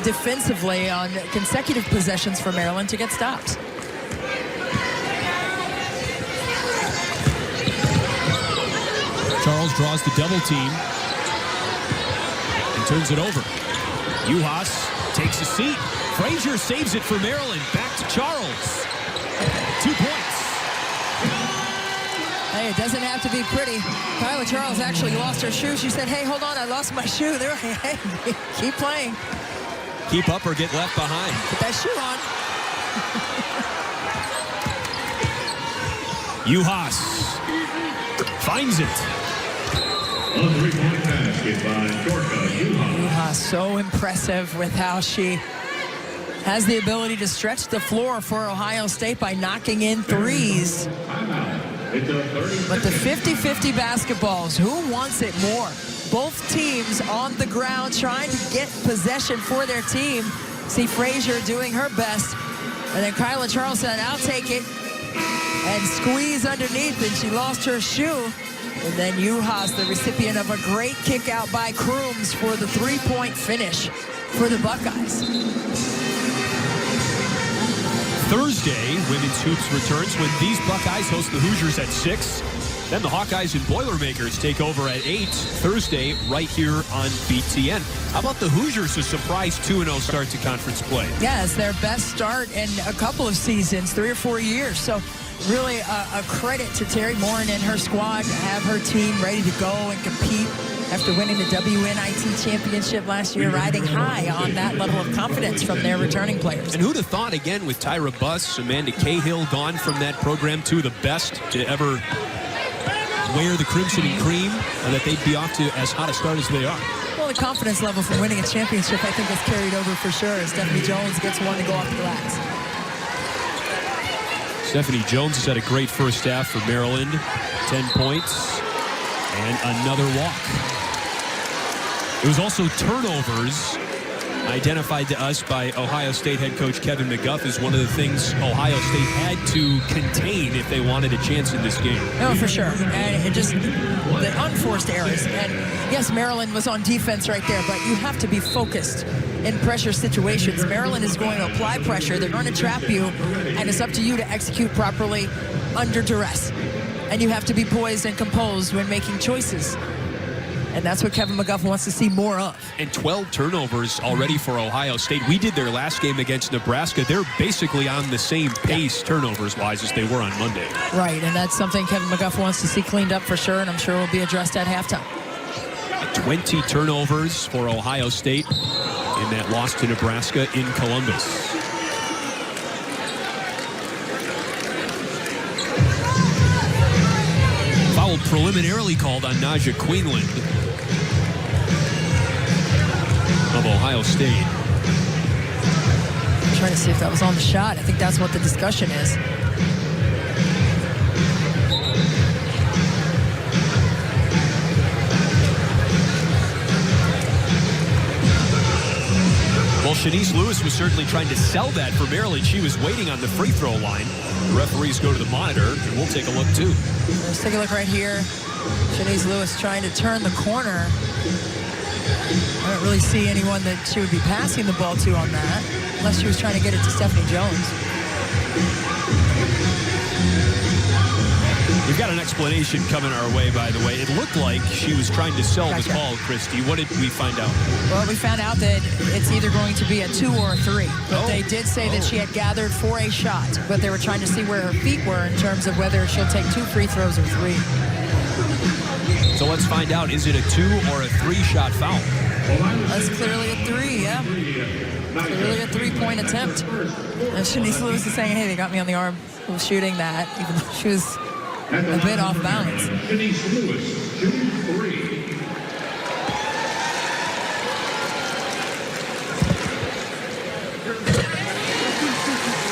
[SPEAKER 2] defensively on consecutive possessions for Maryland to get stops.
[SPEAKER 1] Charles draws the double team and turns it over. Uhas takes a seat. Frazier saves it for Maryland. Back to Charles. 2 points.
[SPEAKER 2] Hey, it doesn't have to be pretty. Kyla Charles actually lost her shoe. She said, hey, hold on, I lost my shoe. They're like, hey, keep playing.
[SPEAKER 1] Keep up or get left behind.
[SPEAKER 2] Put that shoe on.
[SPEAKER 1] Uhas finds it.
[SPEAKER 3] A 3-point basket by Dorka Uhas.
[SPEAKER 2] Uhas so impressive with how she has the ability to stretch the floor for Ohio State by knocking in threes. But the 50-50 basketballs, who wants it more? Both teams on the ground trying to get possession for their team. See Frazier doing her best. And then Kyla Charles said, I'll take it. And squeeze underneath, and she lost her shoe. And then Uhas, the recipient of a great kick out by Crooms for the 3-point finish for the Buckeyes.
[SPEAKER 1] Thursday, women's hoops returns when these Buckeyes host the Hoosiers at 6. Then the Hawkeyes and Boilermakers take over at 8 Thursday right here on BTN. How about the Hoosiers, a surprise 2-0 start to conference play?
[SPEAKER 2] Yeah, it's their best start in a couple of seasons, 3 or 4 years. So really a credit to Terry Morin and her squad to have her team ready to go and compete after winning the WNIT championship last year, riding high on that level of confidence from their returning players.
[SPEAKER 1] And who'd have thought, again, with Tyra Buss, Amanda Cahill gone from that program, two of the best to ever wear the crimson and cream, and that they'd be off to as hot a start as they are.
[SPEAKER 2] Well, the confidence level from winning a championship, I think, has carried over for sure. Stephanie Jones gets one to go off the glass.
[SPEAKER 1] Stephanie Jones has had a great first half for Maryland. 10 points and another walk. It was also turnovers identified to us by Ohio State head coach Kevin McGuff as one of the things Ohio State had to contain if they wanted a chance in this game.
[SPEAKER 2] No, for sure. And it just, the unforced errors. And yes, Maryland was on defense right there, but you have to be focused in pressure situations. Maryland is going to apply pressure. They're going to trap you, and it's up to you to execute properly under duress. And you have to be poised and composed when making choices. And that's what Kevin McGuff wants to see more of.
[SPEAKER 1] And 12 turnovers already for Ohio State. We did their last game against Nebraska. They're basically on the same pace turnovers-wise as they were on Monday.
[SPEAKER 2] Right, and that's something Kevin McGuff wants to see cleaned up for sure, and I'm sure will be addressed at halftime.
[SPEAKER 1] 20 turnovers for Ohio State in that loss to Nebraska in Columbus. Foul preliminarily called on Naja Queenland of Ohio State.
[SPEAKER 2] I'm trying to see if that was on the shot. I think that's what the discussion is.
[SPEAKER 1] Well, Shanice Lewis was certainly trying to sell that for Maryland. She was waiting on the free throw line. The referees go to the monitor, and we'll take a look, too.
[SPEAKER 2] Let's take a look right here. Shanice Lewis trying to turn the corner. I don't really see anyone that she would be passing the ball to on that, unless she was trying to get it to Stephanie Jones.
[SPEAKER 1] We've got an explanation coming our way, by the way. It looked like she was trying to sell the ball, Christy. What did we find out?
[SPEAKER 2] Well, we found out that it's either going to be a 2 or a 3. But they did say that she had gathered for a shot, but they were trying to see where her feet were in terms of whether she'll take 2 free throws or 3.
[SPEAKER 1] So let's find out, is it a 2 or a 3-shot foul?
[SPEAKER 2] That's clearly a 3, yeah. Clearly a 3-point attempt. And Shanice Lewis is saying, hey, they got me on the arm shooting that, even though she was a bit off balance.
[SPEAKER 3] Shanice Lewis, shooting 3.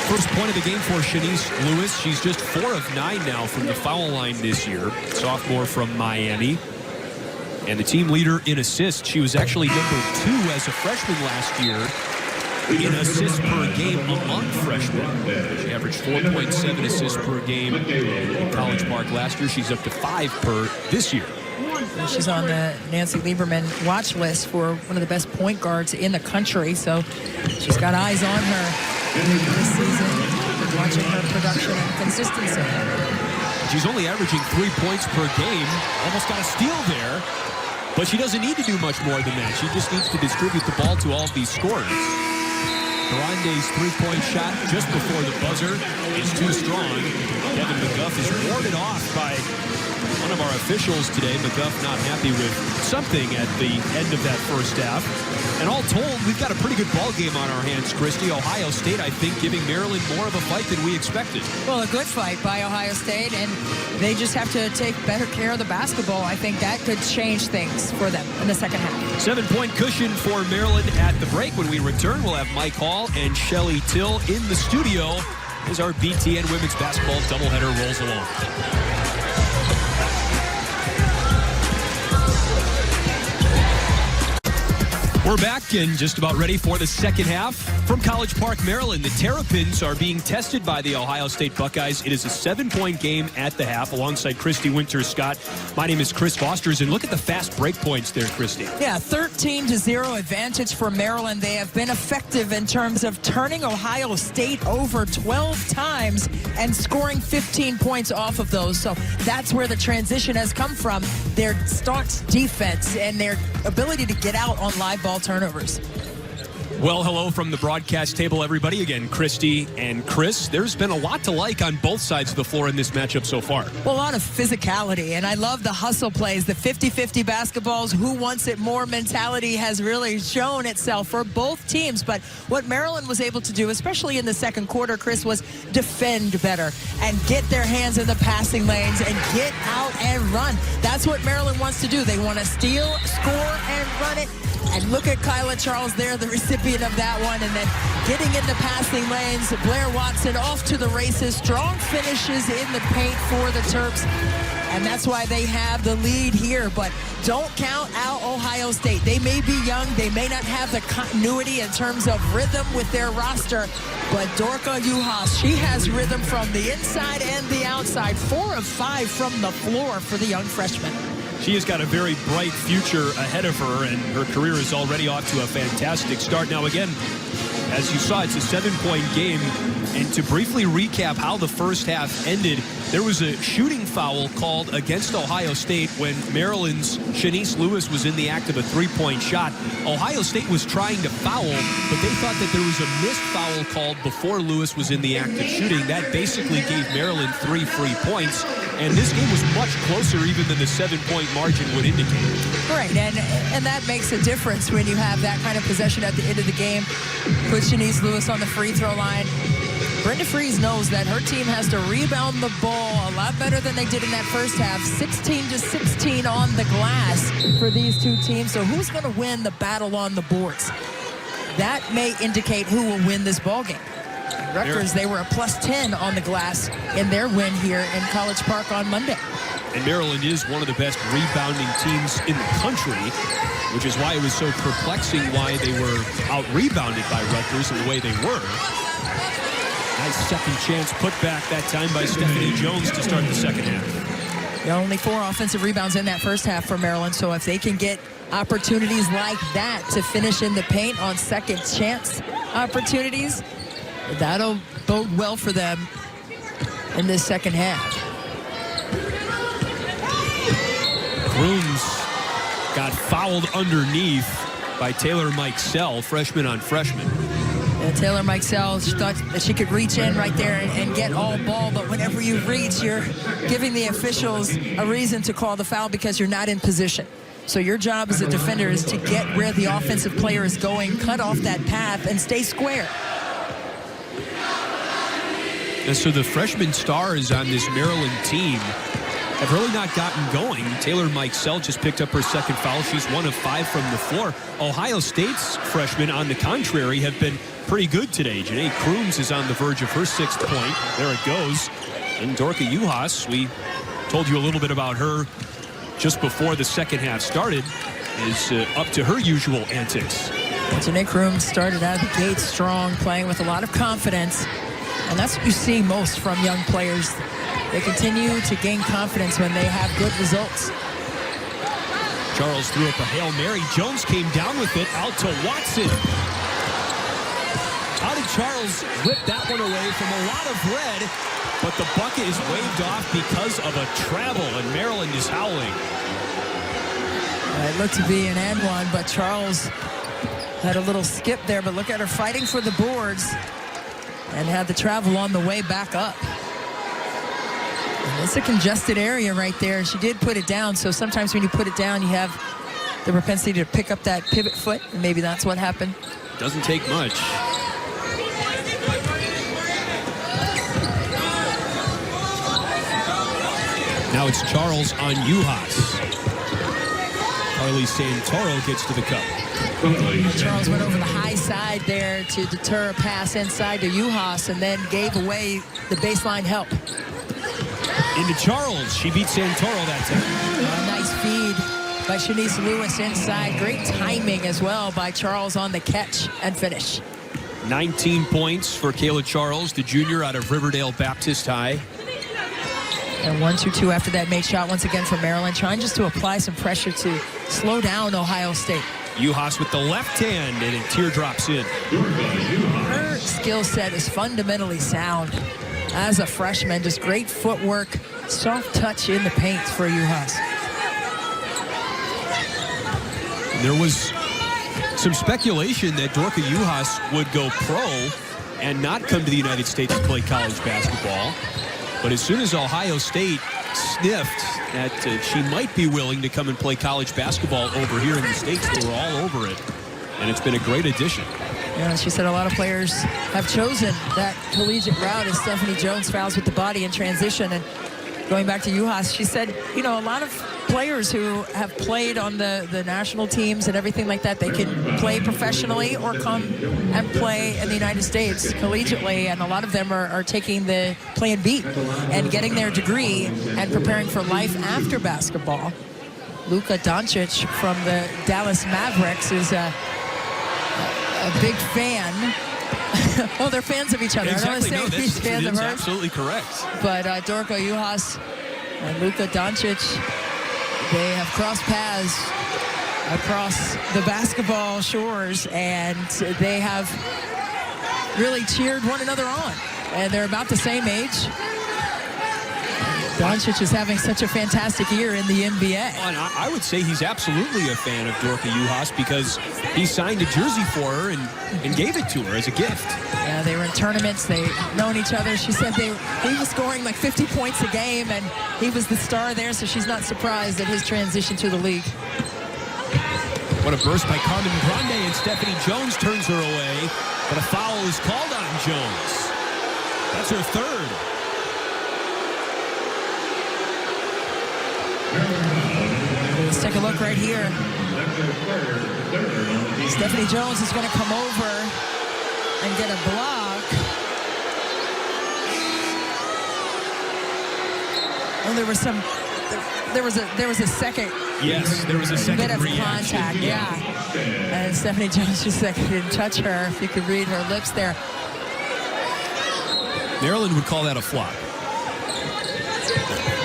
[SPEAKER 1] First point of the game for Shanice Lewis. She's just 4 of 9 now from the foul line this year. Sophomore from Miami. And the team leader in assists. She was actually number 2 as a freshman last year in assists per game among freshmen. She averaged 4.7 assists per game in College Park last year. She's up to 5 per this year.
[SPEAKER 2] She's on the Nancy Lieberman watch list for one of the best point guards in the country. So she's got eyes on her this season, watching her production and consistency.
[SPEAKER 1] She's only averaging 3 points per game. Almost got a steal there. But she doesn't need to do much more than that. She just needs to distribute the ball to all of these scorers. Grande's 3-point shot just before the buzzer is too strong. Devin McGuff is warded off by one of our officials today. McGuff not happy with something at the end of that first half. And all told, we've got a pretty good ball game on our hands, Christy. Ohio State, I think, giving Maryland more of a fight than we expected.
[SPEAKER 2] Well, a good fight by Ohio State, and they just have to take better care of the basketball. I think that could change things for them in the second half.
[SPEAKER 1] 7-point cushion for Maryland at the break. When we return, we'll have Mike Hall and Shelly Till in the studio as our BTN women's basketball doubleheader rolls along. We're back and just about ready for the second half. From College Park, Maryland, the Terrapins are being tested by the Ohio State Buckeyes. It is a 7-point game at the half alongside Christy Winters-Scott. My name is Chris Fosters, and look at the fast break points there, Christy.
[SPEAKER 2] Yeah, 13-0 advantage for Maryland. They have been effective in terms of turning Ohio State over 12 times and scoring 15 points off of those. So that's where the transition has come from. Their starts defense and their ability to get out on live ball turnovers.
[SPEAKER 1] Well, hello from the broadcast table, everybody. Again, Christy and Chris. There's been a lot to like on both sides of the floor in this matchup so far.
[SPEAKER 2] Well, a lot of physicality, and I love the hustle plays, the 50-50 basketballs, who wants it more mentality has really shown itself for both teams. But what Maryland was able to do, especially in the second quarter, Chris, was defend better and get their hands in the passing lanes and get out and run. That's what Maryland wants to do. They want to steal, score, and run it. And look at Kyla Charles there, the recipient of that one. And then getting in the passing lanes, Blair Watson off to the races. Strong finishes in the paint for the Terps. And that's why they have the lead here. But don't count out Ohio State. They may be young. They may not have the continuity in terms of rhythm with their roster. But Dorka Juhas, she has rhythm from the inside and the outside. 4 of 5 from the floor for the young freshman.
[SPEAKER 1] She has got a very bright future ahead of her, and her career is already off to a fantastic start. Now, again, as you saw, it's a 7-point game. And to briefly recap how the first half ended, there was a shooting foul called against Ohio State when Maryland's Shanice Lewis was in the act of a 3-point shot. Ohio State was trying to foul, but they thought that there was a missed foul called before Lewis was in the act of shooting. That basically gave Maryland 3 free points. And this game was much closer even than the 7-point margin would indicate.
[SPEAKER 2] Right, and that makes a difference when you have that kind of possession at the end of the game. Put Shanice Lewis on the free throw line. Brenda Frese knows that her team has to rebound the ball a lot better than they did in that first half. 16-16 on the glass for these two teams. So who's going to win the battle on the boards? That may indicate who will win this ball game. Rutgers, they were a +10 on the glass in their win here in College Park on Monday.
[SPEAKER 1] And Maryland is one of the best rebounding teams in the country, which is why it was so perplexing why they were out-rebounded by Rutgers in the way they were. Nice second chance put back that time by Stephanie Jones to start the second half.
[SPEAKER 2] Only 4 offensive rebounds in that first half for Maryland, so if they can get opportunities like that to finish in the paint on second chance opportunities, that'll bode well for them in this second half.
[SPEAKER 1] Crooms got fouled underneath by Taylor Mikesell, freshman on freshman.
[SPEAKER 2] Taylor Mikesell, she thought that she could reach in right there and get all ball, but whenever you reach, you're giving the officials a reason to call the foul because you're not in position. So your job as a defender is to get where the offensive player is going, cut off that path, and stay square.
[SPEAKER 1] And so the freshman stars on this Maryland team have really not gotten going. Taylor Mikesell just picked up her second foul. She's 1 of 5 from the floor. Ohio State's freshmen, on the contrary, have been pretty good today. Janae Crooms is on the verge of her 6th point. There it goes. And Dorka Juhas, we told you a little bit about her just before the second half started, is up to her usual antics.
[SPEAKER 2] Janae Crooms started out of the gate strong, playing with a lot of confidence. And that's what you see most from young players. They continue to gain confidence when they have good results.
[SPEAKER 1] Charles threw up a Hail Mary. Jones came down with it, out to Watson. How did Charles rip that one away from a lot of red? But the bucket is waved off because of a travel, and Maryland is howling.
[SPEAKER 2] It looked to be an and one, but Charles had a little skip there. But look at her fighting for the boards and had the travel on the way back up. And it's a congested area right there. She did put it down, so sometimes when you put it down, you have the propensity to pick up that pivot foot, and maybe that's what happened.
[SPEAKER 1] Doesn't take much. Now it's Charles on Juhas. Carly Santoro gets to the cup.
[SPEAKER 2] Charles went over the high side there to deter a pass inside to Juhas and then gave away the baseline help.
[SPEAKER 1] Into Charles. She beat Santoro that time.
[SPEAKER 2] A nice feed by Shanice Lewis inside. Great timing as well by Charles on the catch and finish.
[SPEAKER 1] 19 points for Kayla Charles, the junior out of Riverdale Baptist High.
[SPEAKER 2] And 1-2-2 after that made shot once again for Maryland, trying just to apply some pressure to slow down Ohio State.
[SPEAKER 1] Juhas with the left hand, and it teardrops in.
[SPEAKER 2] Her skill set is fundamentally sound. As a freshman, just great footwork, soft touch in the paint for Juhas.
[SPEAKER 1] There was some speculation that Dorka Juhas would go pro and not come to the United States to play college basketball. But as soon as Ohio State sniffed that she might be willing to come and play college basketball over here in the States, they were all over it. And it's been a great addition.
[SPEAKER 2] Yeah, she said a lot of players have chosen that collegiate route as Stephanie Jones fouls with the body in transition. And going back to Juhas, she said, you know, a lot of players who have played on the national teams and everything like that, they can play professionally or come and play in the United States collegiately, and a lot of them are taking the Plan B and getting their degree and preparing for life after basketball. Luka Doncic from the Dallas Mavericks is a big fan. Well, they're fans of each other.
[SPEAKER 1] Exactly.
[SPEAKER 2] I don't want to say he's fans of her.
[SPEAKER 1] Absolutely correct.
[SPEAKER 2] But Dorka Juhas and Luka Doncic, they have crossed paths across the basketball shores, and they have really cheered one another on. And they're about the same age. Doncic is having such a fantastic year in the NBA.
[SPEAKER 1] And I would say he's absolutely a fan of Dorka Juhas because he signed a jersey for her and gave it to her as a gift.
[SPEAKER 2] Yeah, they were in tournaments. They've known each other. She said he was scoring like 50 points a game, and he was the star there, so she's not surprised at his transition to the league.
[SPEAKER 1] What a burst by Carmen Grande, and Stephanie Jones turns her away, but a foul is called on Jones. That's her third.
[SPEAKER 2] Let's take a look right here. Stephanie Jones is going to come over and get a block. Well, there was some there was a second.
[SPEAKER 1] Yes, there was a second
[SPEAKER 2] bit of
[SPEAKER 1] reaction.
[SPEAKER 2] contact, yeah. And Stephanie Jones just said he didn't touch her. If you could read her lips there.
[SPEAKER 1] Maryland would call that a flop.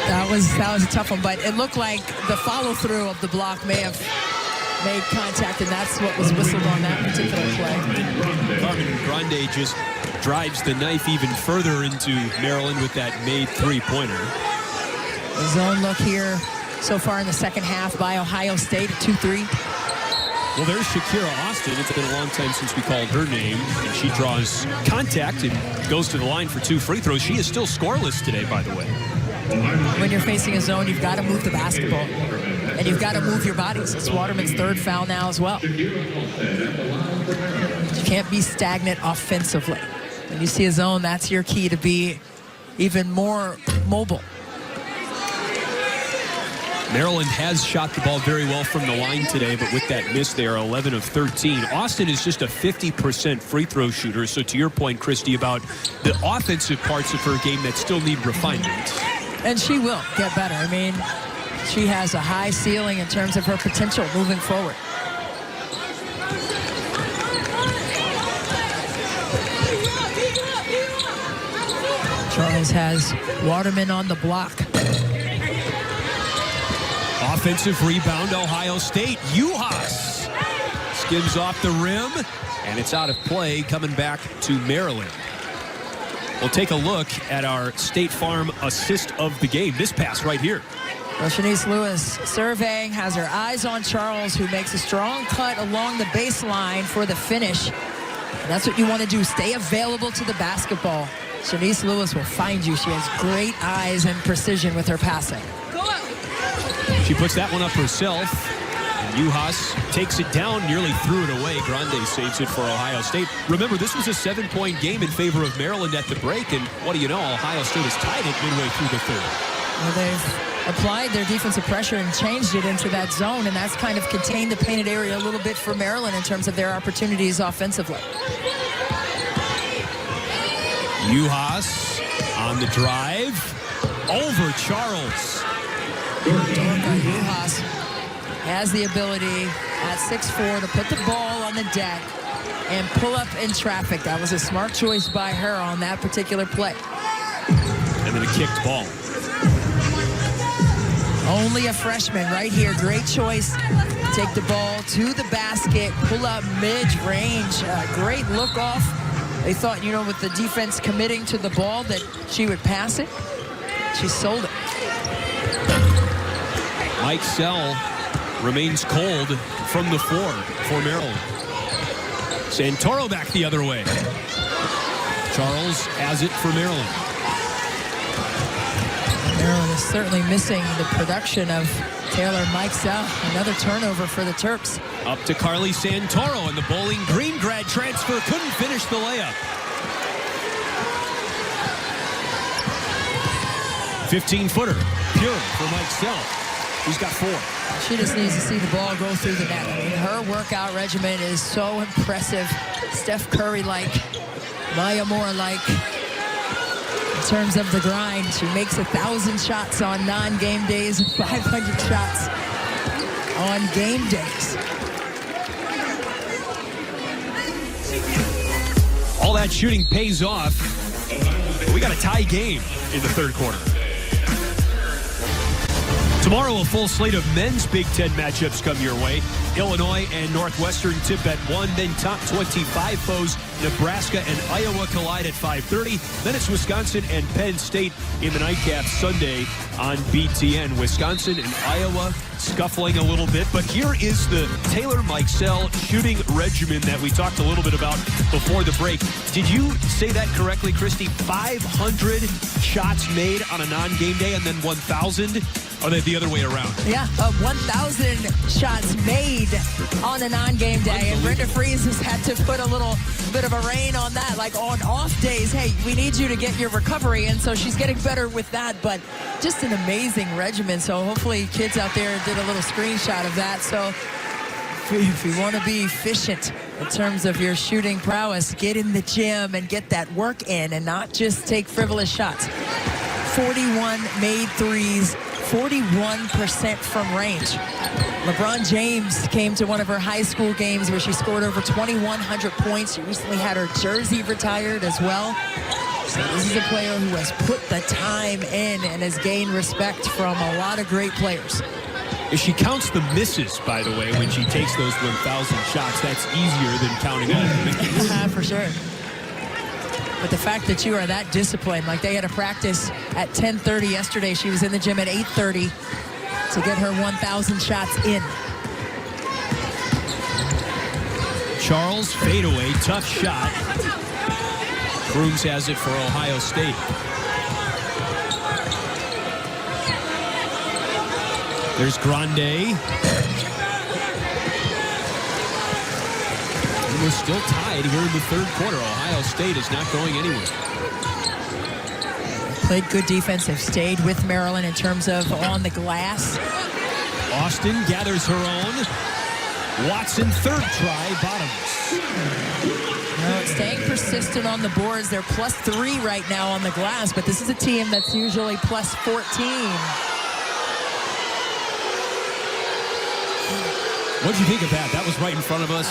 [SPEAKER 2] That was a tough one, but it looked like the follow-through of the block may have made contact, and that's what was whistled on that particular play.
[SPEAKER 1] Carmen Grande just drives the knife even further into Maryland with that made three-pointer.
[SPEAKER 2] The zone look here so far in the second half by Ohio State at 2-3.
[SPEAKER 1] Well, there's Shakira Austin. It's been a long time since we called her name, and she draws contact and goes to the line for 2 free throws. She is still scoreless today, by the way.
[SPEAKER 2] When you're facing a zone, you've got to move the basketball, and you've got to move your bodies. It's Waterman's third foul now as well. You can't be stagnant offensively. When you see a zone, that's your key to be even more mobile.
[SPEAKER 1] Maryland has shot the ball very well from the line today, but with that miss, they are 11 of 13. Austin is just a 50% free throw shooter. So to your point, Christy, about the offensive parts of her game that still need refinement.
[SPEAKER 2] And she will get better. I mean, she has a high ceiling in terms of her potential moving forward. Charles has Waterman on the block.
[SPEAKER 1] Offensive rebound, Ohio State. Juhas skims off the rim, and it's out of play, coming back to Maryland. We'll take a look at our State Farm assist of the game. This pass right here.
[SPEAKER 2] Well, Shanice Lewis surveying, has her eyes on Charles, who makes a strong cut along the baseline for the finish. And that's what you want to do, stay available to the basketball. Shanice Lewis will find you. She has great eyes and precision with her passing.
[SPEAKER 1] She puts that one up herself. And Juhas takes it down, nearly threw it away. Grande saves it for Ohio State. Remember, this was a 7-point game in favor of Maryland at the break, and what do you know, Ohio State is tied it midway through the third.
[SPEAKER 2] Well, they've applied their defensive pressure and changed it into that zone, and that's kind of contained the painted area a little bit for Maryland in terms of their opportunities offensively.
[SPEAKER 1] Juhas on the drive. Over Charles.
[SPEAKER 2] Juhas has the ability at 6'4" to put the ball on the deck and pull up in traffic. That was a smart choice by her on that particular play.
[SPEAKER 1] And then a kicked ball.
[SPEAKER 2] Only a freshman right here. Great choice. Take the ball to the basket, pull up mid-range. Great look off. They thought, you know, with the defense committing to the ball that she would pass it. She sold it.
[SPEAKER 1] Mike Sell remains cold from the floor for Maryland. Santoro back the other way. Charles has it for Maryland.
[SPEAKER 2] Maryland is certainly missing the production of Taylor Mikesell. Another turnover for the Terps.
[SPEAKER 1] Up to Carly Santoro, and the Bowling Green grad transfer couldn't finish the layup. 15-footer, pure for Mikesell. He's got 4.
[SPEAKER 2] She just needs to see the ball go through the net. I mean, her workout regimen is so impressive. Steph Curry-like, Maya Moore-like. In terms of the grind, she makes 1,000 shots on non-game days and 500 shots on game days.
[SPEAKER 1] All that shooting pays off. We got a tie game in the third quarter. Tomorrow, a full slate of men's Big Ten matchups come your way. Illinois and Northwestern tip at 1. Then top 25 foes, Nebraska and Iowa collide at 5:30. Then it's Wisconsin and Penn State in the nightcap Sunday on BTN. Wisconsin and Iowa scuffling a little bit. But here is the Taylor Mikesell shooting regimen that we talked a little bit about before the break. Did you say that correctly, Christy? 500 shots made on a non-game day and then 1,000? Or are they the other way around?
[SPEAKER 2] Yeah, 1,000 shots made on a non-game day. And Brenda Fries has had to put a little bit of a rein on that. Like on off days, hey, we need you to get your recovery. And so she's getting better with that. But just an amazing regimen. So hopefully kids out there did a little screenshot of that. So if you want to be efficient in terms of your shooting prowess, get in the gym and get that work in and not just take frivolous shots. 41 made threes, 41% from range. LeBron James came to one of her high school games where she scored over 2,100 points. She recently had her jersey retired as well. So this is a player who has put the time in and has gained respect from a lot of great players.
[SPEAKER 1] If she counts the misses, by the way, when she takes those 1,000 shots, that's easier than counting all the misses.
[SPEAKER 2] Yeah, for sure. But the fact that you are that disciplined, like they had a practice at 10:30 yesterday. She was in the gym at 8:30 to get her 1,000 shots in.
[SPEAKER 1] Charles, fadeaway, tough shot. Crooms has it for Ohio State. There's Grande. We're still tied here in the third quarter. Ohio State is not going anywhere.
[SPEAKER 2] Played good defense. Have stayed with Maryland in terms of on the glass.
[SPEAKER 1] Austin gathers her own. Watson, third try, bottoms.
[SPEAKER 2] No, staying persistent on the boards. They're +3 right now on the glass, but this is a team that's usually +14.
[SPEAKER 1] What'd you think of that? That was right in front of us.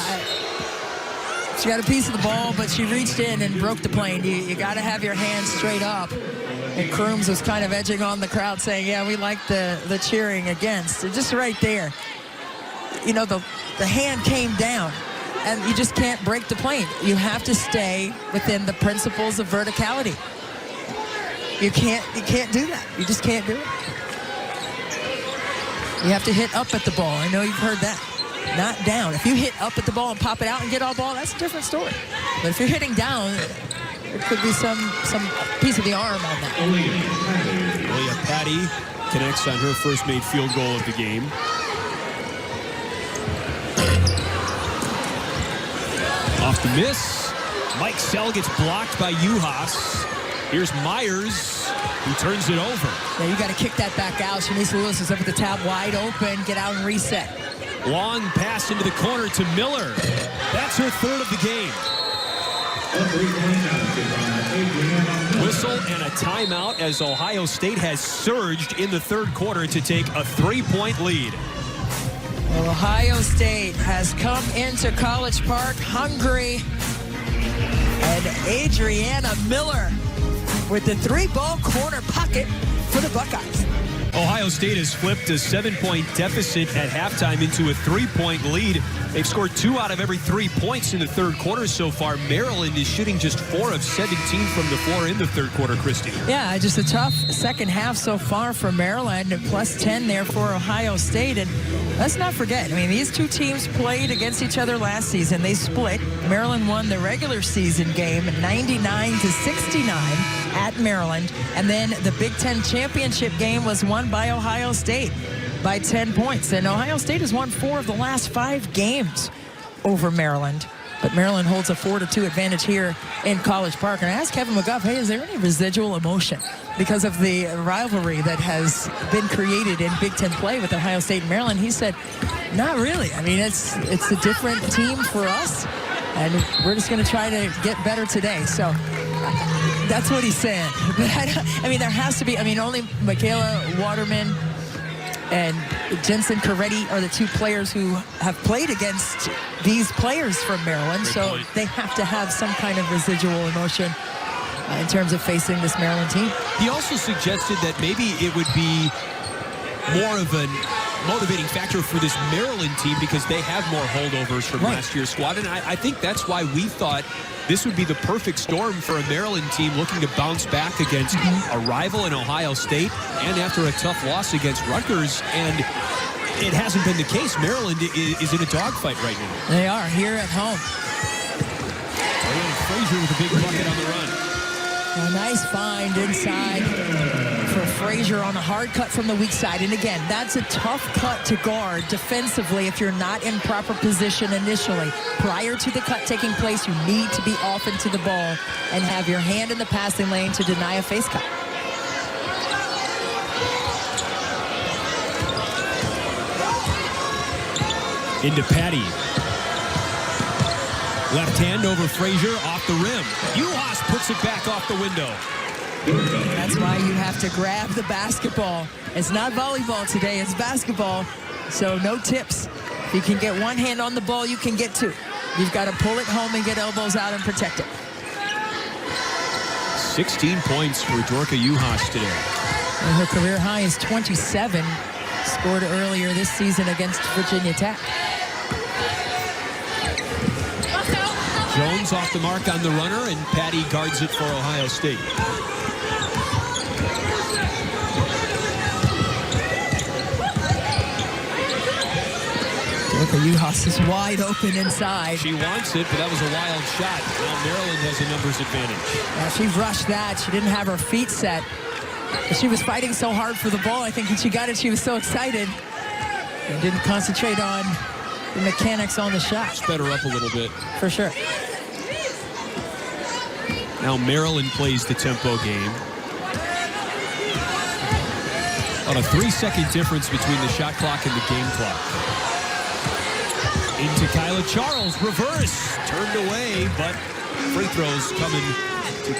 [SPEAKER 2] She got a piece of the ball, but she reached in and broke the plane. You got to have your hands straight up. And Crooms was kind of edging on the crowd saying, yeah, we like the cheering against. Just right there. You know, the hand came down, and you just can't break the plane. You have to stay within the principles of verticality. You can't do that. You just can't do it. You have to hit up at the ball. I know you've heard that. Not down. If you hit up at the ball and pop it out and get all ball, that's a different story. But if you're hitting down, there could be some piece of the arm on that.
[SPEAKER 1] Leah Patty connects on her first made field goal of the game. Off the miss. Mike Sell gets blocked by Uhas. Here's Myers, who turns it over.
[SPEAKER 2] Yeah, you got to kick that back out. Shanice Lewis is up at the top, wide open. Get out and reset.
[SPEAKER 1] Long pass into the corner to Miller. That's her third of the game. Whistle and a timeout as Ohio State has surged in the third quarter to take a 3-point lead.
[SPEAKER 2] Well, Ohio State has come into College Park hungry. And Adriana Miller with the 3-ball corner pocket for the Buckeyes.
[SPEAKER 1] Ohio State has flipped a 7-point deficit at halftime into a 3-point lead. They've scored 2 out of every 3 points in the third quarter so far. Maryland is shooting just 4 of 17 from the floor in the third quarter, Christy.
[SPEAKER 2] Yeah, just a tough second half so far for Maryland, and +10 there for Ohio State. And let's not forget, I mean, these two teams played against each other last season. They split. Maryland won the regular season game 99-69 at Maryland. And then the Big Ten championship game was won by Ohio State by 10 points. And Ohio State has won 4 of the last 5 games over Maryland. But Maryland holds a 4-2 advantage here in College Park. And I asked Kevin McGuff, hey, is there any residual emotion because of the rivalry that has been created in Big Ten play with Ohio State and Maryland? He said, not really. I mean, it's a different team for us, and we're just going to try to get better today. So that's what he said. But I mean, there has to be, I mean, only Michaela Waterman and Jensen Coretti are the 2 players who have played against these players from Maryland. So they have to have some kind of residual emotion in terms of facing this Maryland team.
[SPEAKER 1] He also suggested that maybe it would be more of a motivating factor for this Maryland team because they have more holdovers from last year's squad. And I think that's why we thought this would be the perfect storm for a Maryland team looking to bounce back against a rival in Ohio State and after a tough loss against Rutgers. And it hasn't been the case. Maryland is in a dogfight right now.
[SPEAKER 2] They are here at home.
[SPEAKER 1] Frazier with a big bucket on the run.
[SPEAKER 2] A nice find inside for Frazier on a hard cut from the weak side. And again, that's a tough cut to guard defensively if you're not in proper position initially. Prior to the cut taking place, you need to be off into the ball and have your hand in the passing lane to deny a face cut.
[SPEAKER 1] Into Patty. Left hand over Frazier, off the rim. Uhas puts it back off the window.
[SPEAKER 2] That's why you have to grab the basketball. It's not volleyball today, it's basketball. So no tips. If you can get one hand on the ball, you can get two. You've got to pull it home and get elbows out and protect it.
[SPEAKER 1] 16 points for Dorka Juhas today.
[SPEAKER 2] And her career high is 27, scored earlier this season against Virginia Tech.
[SPEAKER 1] Jones off the mark on the runner, and Patty guards it for Ohio State.
[SPEAKER 2] Dorka Juhas is wide open inside.
[SPEAKER 1] She wants it, but that was a wild shot. Now Maryland has a numbers advantage.
[SPEAKER 2] She rushed that. She didn't have her feet set. But she was fighting so hard for the ball. I think when she got it, she was so excited and didn't concentrate on the mechanics on the shot.
[SPEAKER 1] Sped her up a little bit.
[SPEAKER 2] For sure.
[SPEAKER 1] Now Maryland plays the tempo game. On a 3-second difference between the shot clock and the game clock. Into Kyla Charles, reverse, turned away, but free throws coming to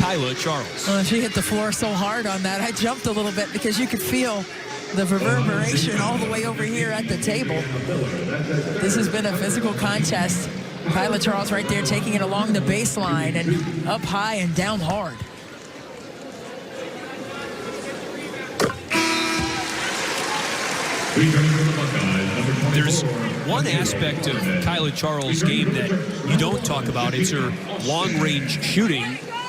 [SPEAKER 1] Kyla Charles.
[SPEAKER 2] Well, she hit the floor so hard on that, I jumped a little bit because you could feel the reverberation all the way over here at the table. This has been a physical contest. Kyla Charles right there taking it along the baseline and up high and down hard.
[SPEAKER 1] There's one aspect of Kyla Charles' game that you don't talk about. It's her long-range shooting,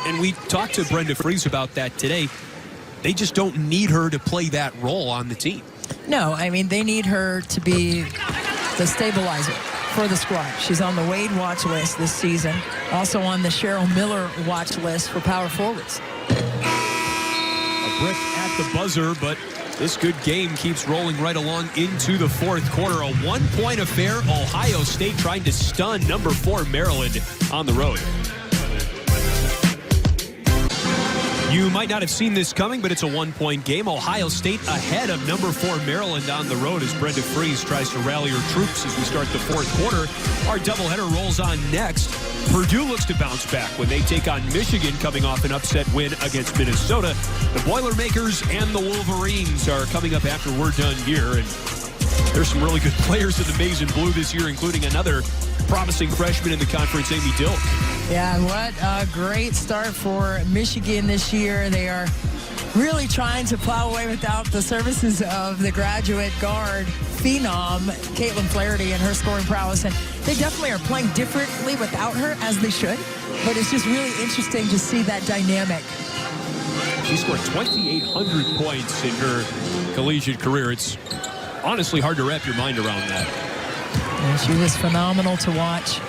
[SPEAKER 1] and we talked to Brenda Frese about that today. They just don't need her to play that role on the team.
[SPEAKER 2] No, I mean, they need her to be the stabilizer for the squad. She's on the Wade watch list this season, also on the Cheryl Miller watch list for power forwards.
[SPEAKER 1] A brick at the buzzer, but this good game keeps rolling right along into the fourth quarter. A one-point affair. Ohio State trying to stun number 4 Maryland on the road. You might not have seen this coming, but it's a one-point game. Ohio State ahead of number 4 Maryland on the road as Brenda Frese tries to rally her troops as we start the fourth quarter. Our doubleheader rolls on next. Purdue looks to bounce back when they take on Michigan coming off an upset win against Minnesota. The Boilermakers and the Wolverines are coming up after we're done here. And there's some really good players in the maize and blue this year, including another promising freshman in the conference, Amy Dilk.
[SPEAKER 2] Yeah, what a great start for Michigan this year. They are really trying to plow away without the services of the graduate guard phenom, Caitlin Flaherty, and her scoring prowess. And they definitely are playing differently without her, as they should. But it's just really interesting to see that dynamic.
[SPEAKER 1] She scored 2,800 points in her collegiate career. It's honestly hard to wrap your mind around that.
[SPEAKER 2] And she was phenomenal to watch.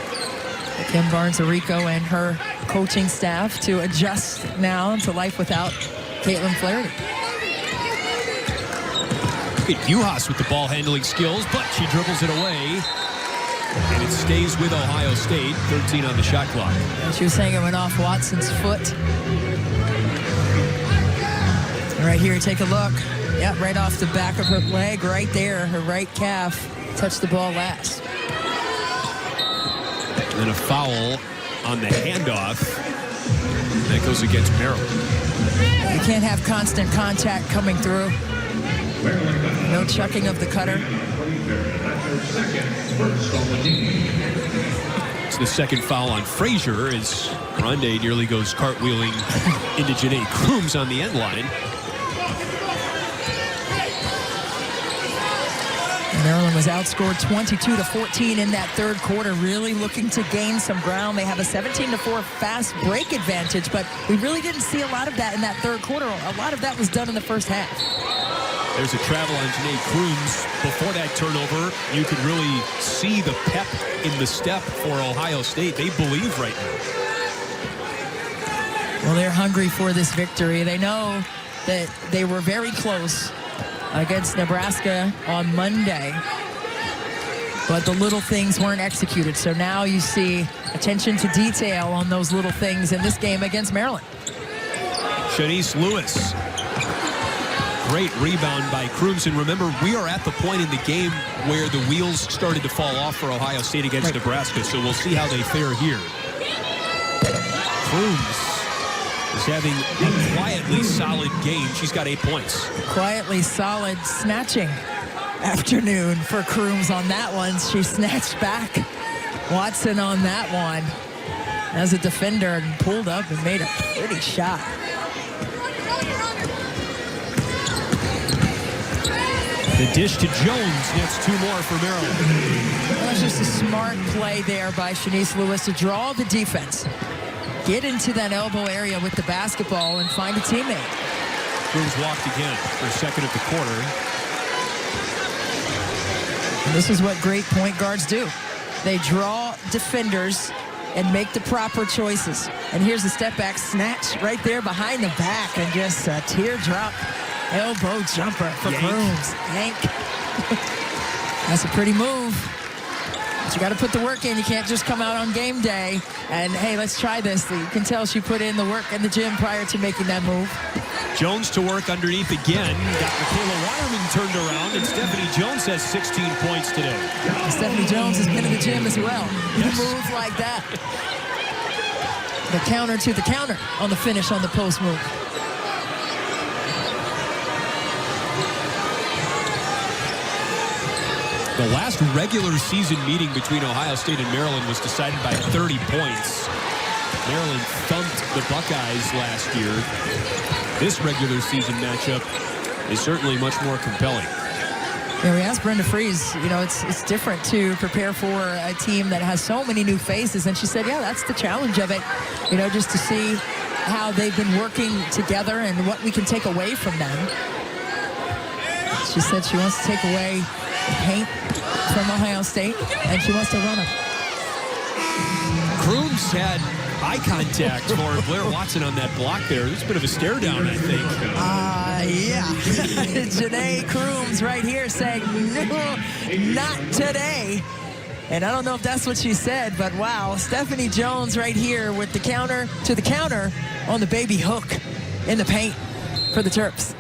[SPEAKER 2] Kim Barnes-Arico and her coaching staff to adjust now to life without Caitlin Flaherty.
[SPEAKER 1] Look at Juhas with the ball handling skills, but she dribbles it away. And it stays with Ohio State, 13 on the shot clock.
[SPEAKER 2] And she was saying it went off Watson's foot. And right here, take a look. Yep, right off the back of her leg, right there, her right calf touched the ball last.
[SPEAKER 1] And then a foul on the handoff. That goes against Maryland.
[SPEAKER 2] You can't have constant contact coming through. No chucking of the cutter.
[SPEAKER 1] It's the second foul on Frazier as Grande nearly goes cartwheeling into Janae Crooms on the end line.
[SPEAKER 2] Maryland was outscored 22-14 in that third quarter, really looking to gain some ground. They have a 17-4 fast break advantage, but we really didn't see a lot of that in that third quarter. A lot of that was done in the first half.
[SPEAKER 1] There's a travel on Janae Crooms. Before that turnover, you could really see the pep in the step for Ohio State. They believe right now.
[SPEAKER 2] Well, they're hungry for this victory. They know that they were very close against Nebraska on Monday, but the little things weren't executed. So now you see attention to detail on those little things in this game against Maryland.
[SPEAKER 1] Shanice Lewis. Great rebound by Crooms. And remember, we are at the point in the game where the wheels started to fall off for Ohio State against Nebraska. So we'll see how they fare here. Crooms is is having a quietly solid game. She's got 8 points.
[SPEAKER 2] Quietly solid snatching afternoon for Crooms on that one. She snatched back Watson on that one as a defender and pulled up and made a pretty shot.
[SPEAKER 1] The dish to Jones nets 2 more for Maryland.
[SPEAKER 2] Well, it's just a smart play there by Shanice Lewis to draw the defense. Get into that elbow area with the basketball and find a teammate.
[SPEAKER 1] Crooms walked again for second of the quarter.
[SPEAKER 2] And this is what great point guards do. They draw defenders and make the proper choices. And here's the step back snatch right there behind the back and just a teardrop elbow jumper for Crooms. Yank. That's a pretty move. But you got to put the work in. You can't just come out on game day and, hey, let's try this. You can tell she put in the work in the gym prior to making that move.
[SPEAKER 1] Jones to work underneath again. Got Michaela Waterman turned around, and Stephanie Jones has 16 points today.
[SPEAKER 2] Stephanie Jones has been in the gym as well. Yes. Moves like that. The counter to the counter on the finish on the post move.
[SPEAKER 1] The last regular season meeting between Ohio State and Maryland was decided by 30 points. Maryland thumped the Buckeyes last year. This regular season matchup is certainly much more compelling.
[SPEAKER 2] Yeah, we asked Brenda Fries, you know, it's different to prepare for a team that has so many new faces. And she said, yeah, that's the challenge of it, you know, just to see how they've been working together and what we can take away from them. She said she wants to take away the paint from Ohio State, and she wants to run them.
[SPEAKER 1] Crooms had eye contact for Blair Watson on that block there. There's a bit of a stare down, I think.
[SPEAKER 2] Yeah. Janae Crooms right here saying, no, not today. And I don't know if that's what she said, but wow. Stephanie Jones right here with the counter to the counter on the baby hook in the paint for the Terps.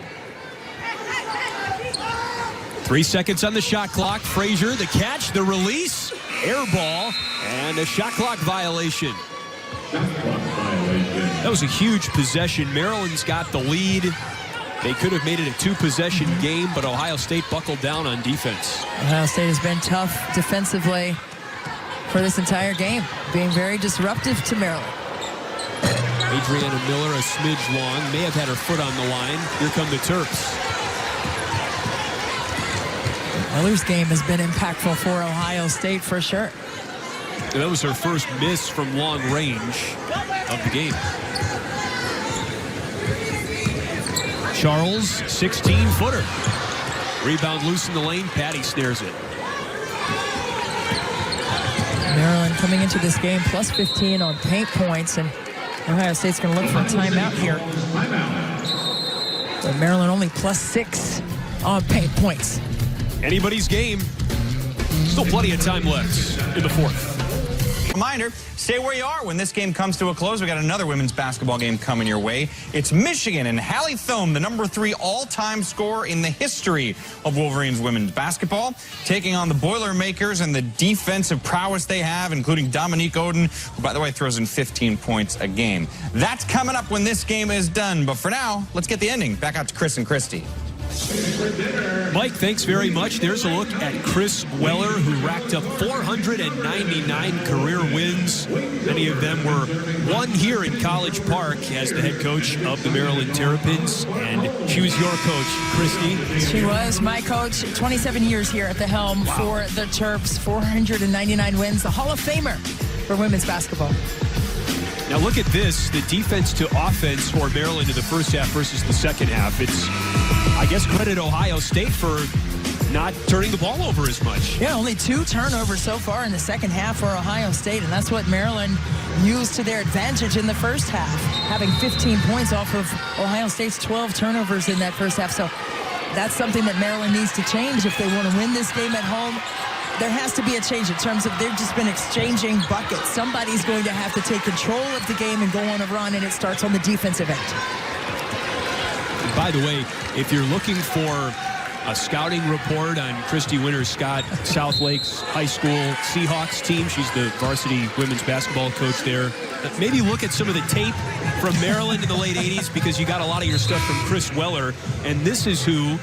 [SPEAKER 1] 3 seconds on the shot clock. Frazier, the catch, the release, air ball, and a shot clock violation. That was a huge possession. Maryland's got the lead. They could have made it a 2-possession game, but Ohio State buckled down on defense.
[SPEAKER 2] Ohio State has been tough defensively for this entire game, being very disruptive to Maryland.
[SPEAKER 1] Adriana Miller, a smidge long, may have had her foot on the line. Here come the Terps.
[SPEAKER 2] Miller's game has been impactful for Ohio State for sure.
[SPEAKER 1] And that was her first miss from long range of the game. Charles, 16-footer. Rebound loose in the lane. Patty snares it.
[SPEAKER 2] Maryland coming into this game plus 15 on paint points, and Ohio State's going to look for a timeout here. But Maryland only plus 6 on paint points.
[SPEAKER 1] Anybody's game. Still plenty of time left in the fourth.
[SPEAKER 4] Reminder, stay where you are when this game comes to a close. We got another women's basketball game coming your way. It's Michigan and Hallie Thome, the #3 all-time scorer in the history of Wolverines women's basketball, taking on the Boilermakers and the defensive prowess they have, including Dominique Oden, who, by the way, throws in 15 points a game. That's coming up when this game is done. But for now, let's get the ending. Back out to Chris and Christy.
[SPEAKER 1] Mike, thanks very much. There's a look at Chris Weller, who racked up 499 career wins. Many of them were won here in College Park as the head coach of the Maryland Terrapins. And she was your coach, Christy.
[SPEAKER 2] She was my coach. 27 years here at the helm for the Terps. 499 wins. The Hall of Famer for women's basketball.
[SPEAKER 1] Now look at this, the defense to offense for Maryland in the first half versus the second half. It's, I guess, credit Ohio State for not turning the ball over as much.
[SPEAKER 2] Yeah, only 2 turnovers so far in the second half for Ohio State, and that's what Maryland used to their advantage in the first half, having 15 points off of Ohio State's 12 turnovers in that first half. So that's something that Maryland needs to change if they want to win this game at home. There has to be a change in terms of they've just been exchanging buckets. Somebody's going to have to take control of the game and go on a run, and it starts on the defensive end.
[SPEAKER 1] By the way, if you're looking for a scouting report on Christy Winter-Scott, South Lakes High School Seahawks team. She's the varsity women's basketball coach there. Maybe look at some of the tape from Maryland in the late 80s, because you got a lot of your stuff from Chris Weller, and this is who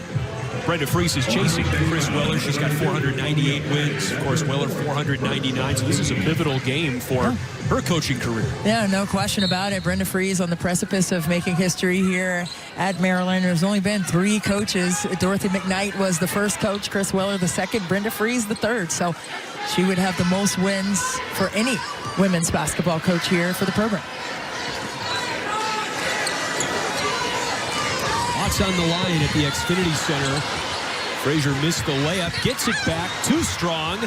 [SPEAKER 1] Brenda Fries is chasing. Chris Weller, she's got 498 wins. Of course, Weller 499. So this is a pivotal game for her coaching career.
[SPEAKER 2] Yeah, no question about it. Brenda Fries on the precipice of making history here at Maryland. There's only been 3 coaches. Dorothy McKnight was the first coach, Chris Weller the second, Brenda Fries the third. So she would have the most wins for any women's basketball coach here for the program.
[SPEAKER 1] Watts on the line at the Xfinity Center. Frazier missed the layup, gets it back, too strong.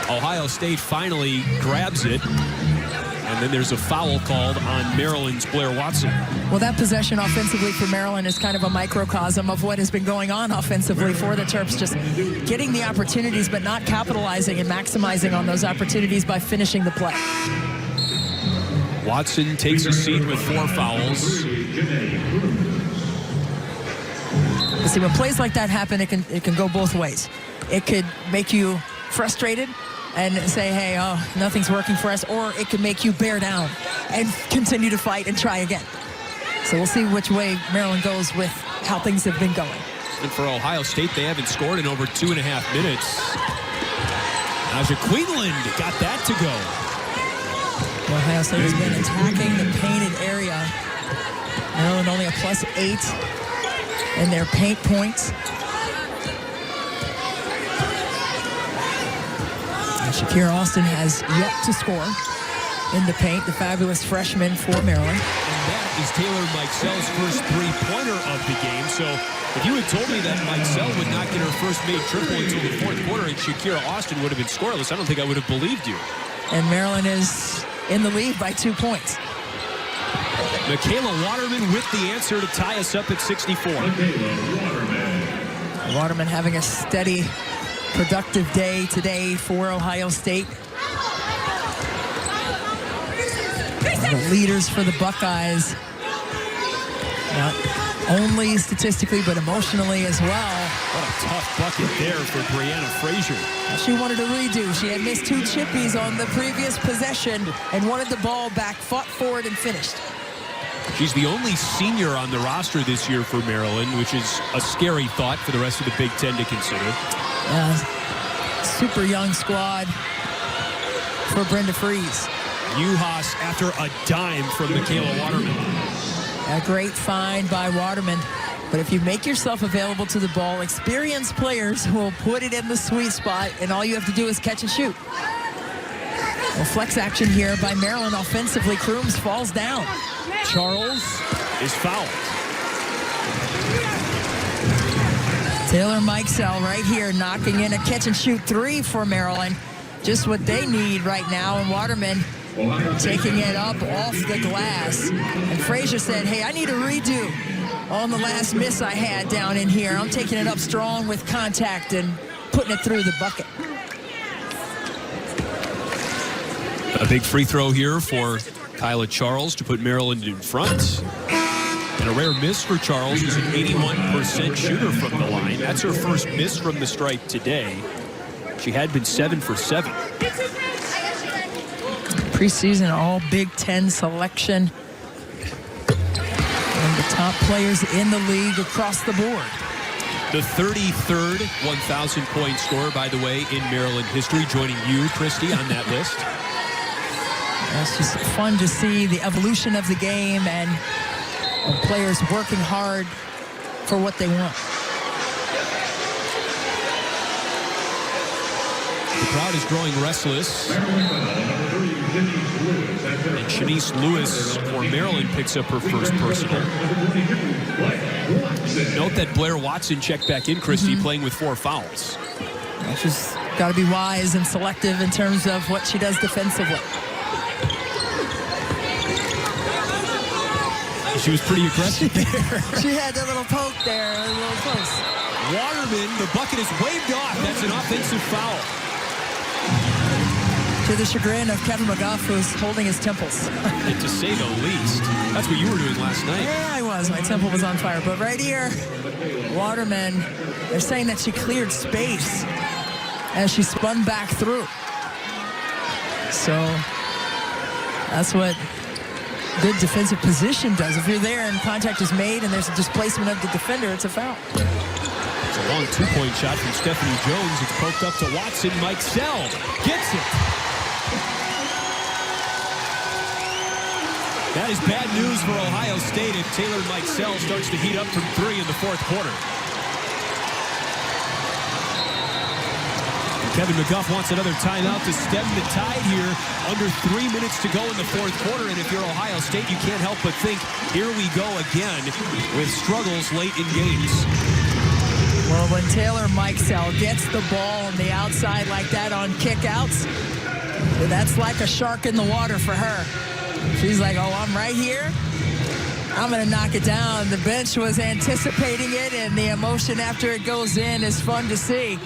[SPEAKER 1] Ohio State finally grabs it. And then there's a foul called on Maryland's Blair Watson.
[SPEAKER 2] Well, that possession offensively for Maryland is kind of a microcosm of what has been going on offensively for the Terps. Just getting the opportunities, but not capitalizing and maximizing on those opportunities by finishing the play.
[SPEAKER 1] Watson takes a seat with 4 fouls.
[SPEAKER 2] See, when plays like that happen, it can go both ways. It could make you frustrated and say, hey, oh, nothing's working for us, or it could make you bear down and continue to fight and try again. So we'll see which way Maryland goes with how things have been going.
[SPEAKER 1] And for Ohio State, they haven't scored in over 2.5 minutes. Aja Queenland got that to go.
[SPEAKER 2] Ohio State has been attacking the painted area. Maryland only a +8 in their paint points. And Shakira Austin has yet to score in the paint, the fabulous freshman for Maryland.
[SPEAKER 1] And that is Taylor Mikesell's first 3-pointer of the game. So if you had told me that Mikesell would not get her first made triple until the 4th quarter and Shakira Austin would have been scoreless, I don't think I would have believed you.
[SPEAKER 2] And Maryland is in the lead by 2 points.
[SPEAKER 1] Michaela Waterman with the answer to tie us up at 64.
[SPEAKER 2] Waterman having a steady, productive day today for Ohio State. The leaders for the Buckeyes, not only statistically but emotionally as well.
[SPEAKER 1] What a tough bucket there for Brianna Frazier.
[SPEAKER 2] She wanted a redo. She had missed 2 chippies on the previous possession and wanted the ball back, fought forward and finished.
[SPEAKER 1] She's the only senior on the roster this year for Maryland, which is a scary thought for the rest of the Big Ten to consider.
[SPEAKER 2] Super young squad for Brenda Fries.
[SPEAKER 1] Juhas after a dime from Michaela Waterman.
[SPEAKER 2] A great find by Waterman. But if you make yourself available to the ball, experienced players will put it in the sweet spot, and all you have to do is catch and shoot. Well, flex action here by Maryland offensively. Crooms falls down.
[SPEAKER 1] Charles is fouled.
[SPEAKER 2] Taylor Mikesell right here knocking in a catch-and-shoot 3 for Maryland. Just what they need right now. And Waterman taking it up off the glass. And Frazier said, hey, I need a redo on the last miss I had down in here. I'm taking it up strong with contact and putting it through the bucket.
[SPEAKER 1] A big free throw here for Kyla Charles to put Maryland in front. And a rare miss for Charles, who's an 81% shooter from the line. That's her first miss from the stripe today. She had been 7 for 7.
[SPEAKER 2] Preseason all Big Ten selection. One of the top players in the league across the board.
[SPEAKER 1] The 33rd 1,000-point scorer, by the way, in Maryland history, joining you, Christy, on that list.
[SPEAKER 2] It's just fun to see the evolution of the game and players working hard for what they want.
[SPEAKER 1] The crowd is growing restless. And Shanice Lewis for Maryland picks up her first personal. Note that Blair Watson checked back in, Christy, playing with 4 fouls.
[SPEAKER 2] She's got to be wise and selective in terms of what she does defensively.
[SPEAKER 1] She was pretty aggressive there.
[SPEAKER 2] She had that little poke there, a little close.
[SPEAKER 1] Waterman, the bucket is waved off. That's an offensive foul.
[SPEAKER 2] To the chagrin of Kevin McGuff, who's holding his temples.
[SPEAKER 1] And to say the least. That's what you were doing last night.
[SPEAKER 2] Yeah, I was. was. My temple was on fire. But right here, Waterman, they're saying that she cleared space as she spun back through. So that's what good defensive position does. If you're there and contact is made and there's a displacement of the defender, it's a foul.
[SPEAKER 1] It's a long two-point shot from Stephanie Jones. It's poked up to Watson. Mikesell gets it. That is bad news for Ohio State if Taylor Mikesell starts to heat up from three in the fourth quarter. Kevin McGuff wants another timeout to stem the tide here. Under 3 minutes to go in the fourth quarter, and if you're Ohio State, you can't help but think, here we go again with struggles late in games.
[SPEAKER 2] Well, when Taylor Mikesell gets the ball on the outside like that on kickouts, that's like a shark in the water for her. She's like, oh, I'm right here. I'm going to knock it down. The bench was anticipating it, and the emotion after it goes in is fun to see.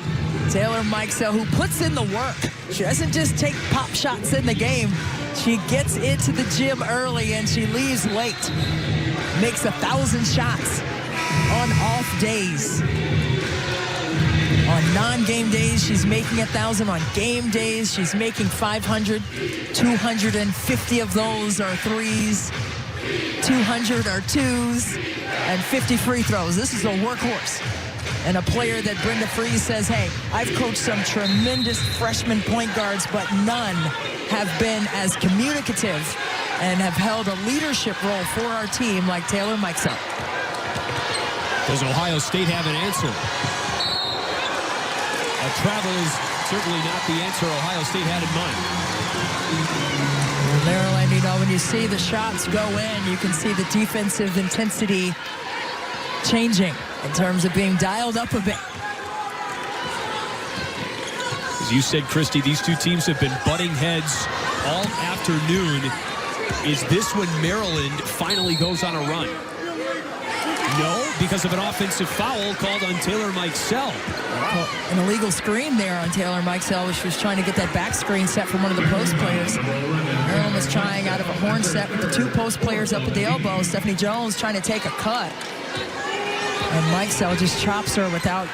[SPEAKER 2] Taylor Mikesell, who puts in the work. She doesn't just take pop shots in the game. She gets into the gym early, and she leaves late. Makes 1,000 shots on off days. On non-game days, she's making 1,000. On game days, she's making 500. 250 of those are threes. 200 are twos. And 50 free throws. This is a workhorse. And a player that Brenda Frese says, hey, I've coached some tremendous freshman point guards, but none have been as communicative and have held a leadership role for our team like Taylor Mikesell.
[SPEAKER 1] Does Ohio State have an answer? A travel is certainly not the answer Ohio State had in mind.
[SPEAKER 2] Well, Maryland, you know, when you see the shots go in, you can see the defensive intensity changing in terms of being dialed up a bit.
[SPEAKER 1] As you said, Christy, these two teams have been butting heads all afternoon. Is this when Maryland finally goes on a run? No, because of an offensive foul called on Taylor Mikesell.
[SPEAKER 2] Well, an illegal screen there on Taylor Mikesell. She was trying to get that back screen set from one of the post players. Maryland was trying out of a horn set with the two post players up at the elbow. Stephanie Jones trying to take a cut. And Mikesell just chops her without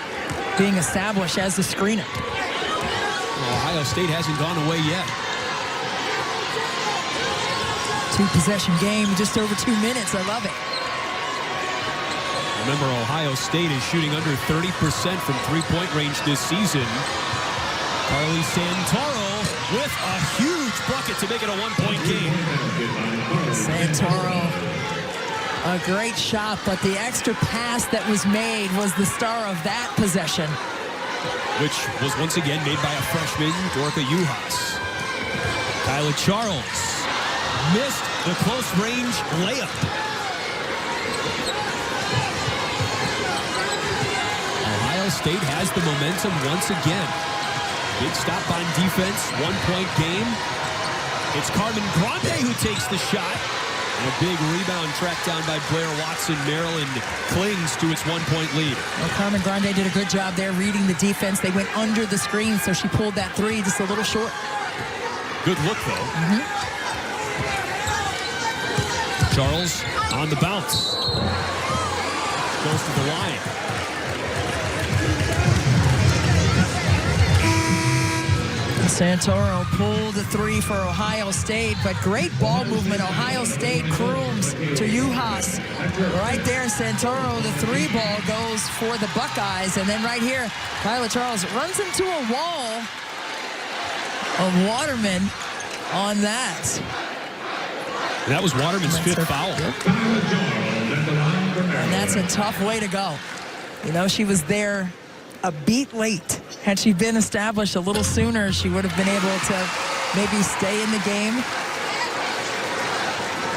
[SPEAKER 2] being established as the screener.
[SPEAKER 1] Well, Ohio State hasn't gone away yet.
[SPEAKER 2] Two-possession game, just over 2 minutes. I love it.
[SPEAKER 1] Remember, Ohio State is shooting under 30% from three-point range this season. Carly Santoro with a huge bucket to make it a one-point game.
[SPEAKER 2] Santoro, a great shot, but the extra pass that was made was the star of that possession.
[SPEAKER 1] Which was once again made by a freshman, Dorka Juhas. Kyla Charles missed the close-range layup. Ohio State has the momentum once again. Big stop on defense, one-point game. It's Carmen Grande who takes the shot. And a big rebound tracked down by Blair Watson. Maryland clings to its one-point lead.
[SPEAKER 2] Well, Carmen Grande did a good job there reading the defense. They went under the screen, so she pulled that three just a little short.
[SPEAKER 1] Good look, though. Charles on the bounce. Goes to the line.
[SPEAKER 2] Santoro pulled the three for Ohio State, but great ball movement. Ohio State crooms to Juhas. Right there, Santoro, the three ball goes for the Buckeyes. And then right here, Kyla Charles runs into a wall of Waterman on that.
[SPEAKER 1] And that was Waterman's fifth foul.
[SPEAKER 2] And that's a tough way to go. You know, she was there a beat late. Had she been established a little sooner, she would have been able to maybe stay in the game.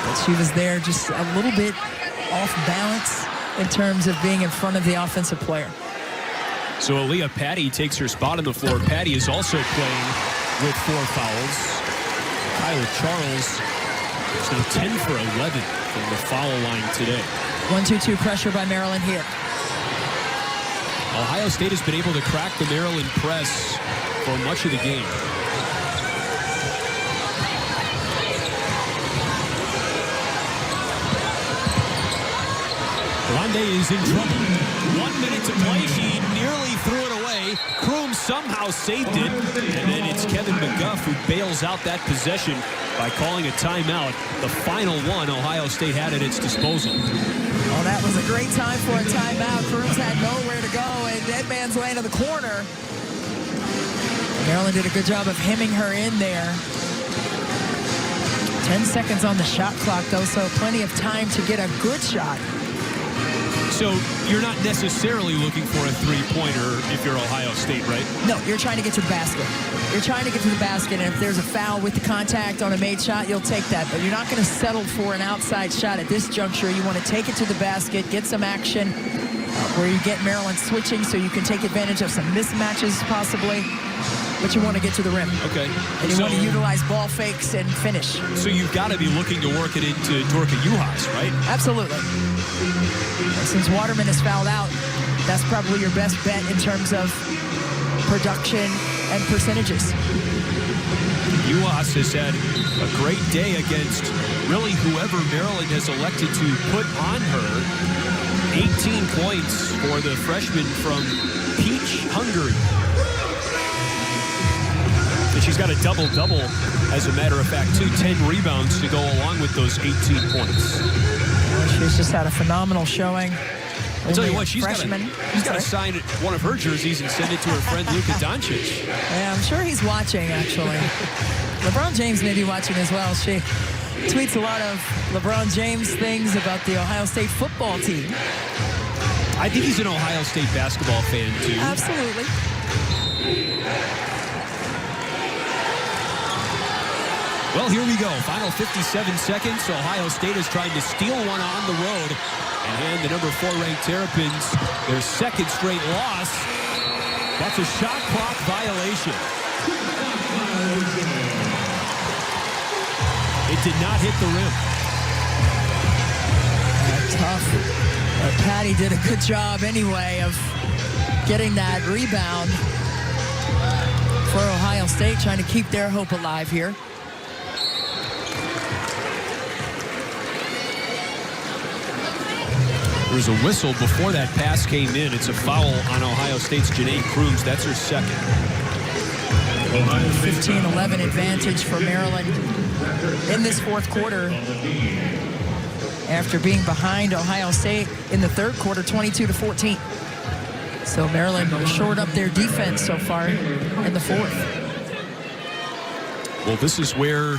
[SPEAKER 2] But she was there just a little bit off balance in terms of being in front of the offensive player.
[SPEAKER 1] So Aaliyah Patty takes her spot on the floor. Patty is also playing with 4 fouls. Kyla Charles is now 10 for 11 from the foul line today.
[SPEAKER 2] 1-2-2 pressure by Maryland here.
[SPEAKER 1] Ohio State has been able to crack the Maryland press for much of the game. Grande is in trouble. 1 minute to play. He nearly threw it away. Kroom somehow saved it. And then it's Kevin McGuff who bails out that possession by calling a timeout. The final one Ohio State had at its disposal.
[SPEAKER 2] Well, that was a great time for a timeout. Crooms had nowhere to go, and dead man's laying in the corner. Maryland did a good job of hemming her in there. 10 seconds on the shot clock, though, so plenty of time to get a good shot.
[SPEAKER 1] So you're not necessarily looking for a three-pointer if you're Ohio State, right?
[SPEAKER 2] No, you're trying to get to the basket. You're trying to get to the basket, and if there's a foul with the contact on a made shot, you'll take that. But you're not going to settle for an outside shot at this juncture. You want to take it to the basket, get some action where you get Maryland switching so you can take advantage of some mismatches possibly. But you want to get to the rim.
[SPEAKER 1] Okay.
[SPEAKER 2] And you want to utilize ball fakes and finish.
[SPEAKER 1] So you've got to be looking to work it into Dorka Juhas, right?
[SPEAKER 2] Absolutely. And since Waterman is fouled out, that's probably your best bet in terms of production and percentages.
[SPEAKER 1] Juhas has had a great day against really whoever Maryland has elected to put on her. 18 points for the freshman from Peach, Hungary. And she's got a double-double, as a matter of fact, 10 rebounds to go along with those 18 points.
[SPEAKER 2] Well, she's just had a phenomenal showing.
[SPEAKER 1] I'll tell you what, she's got to sign one of her jerseys and send it to her friend Luka Doncic.
[SPEAKER 2] Yeah, I'm sure he's watching, actually. LeBron James may be watching as well. She tweets a lot of LeBron James things about the Ohio State football team.
[SPEAKER 1] I think he's an Ohio State basketball fan, too.
[SPEAKER 2] Absolutely.
[SPEAKER 1] Well, here we go. Final 57 seconds. Ohio State is trying to steal one on the road and hand the number 4 ranked Terrapins their second straight loss. That's a shot clock violation. It did not hit the rim.
[SPEAKER 2] Tough. But Patty did a good job anyway of getting that rebound for Ohio State, trying to keep their hope alive here.
[SPEAKER 1] There was a whistle before that pass came in. It's a foul on Ohio State's Janae Crooms. That's her second.
[SPEAKER 2] 15-11 advantage for Maryland in this fourth quarter after being behind Ohio State in the third quarter, 22-14. So Maryland shored up their defense so far in the fourth.
[SPEAKER 1] Well, this is where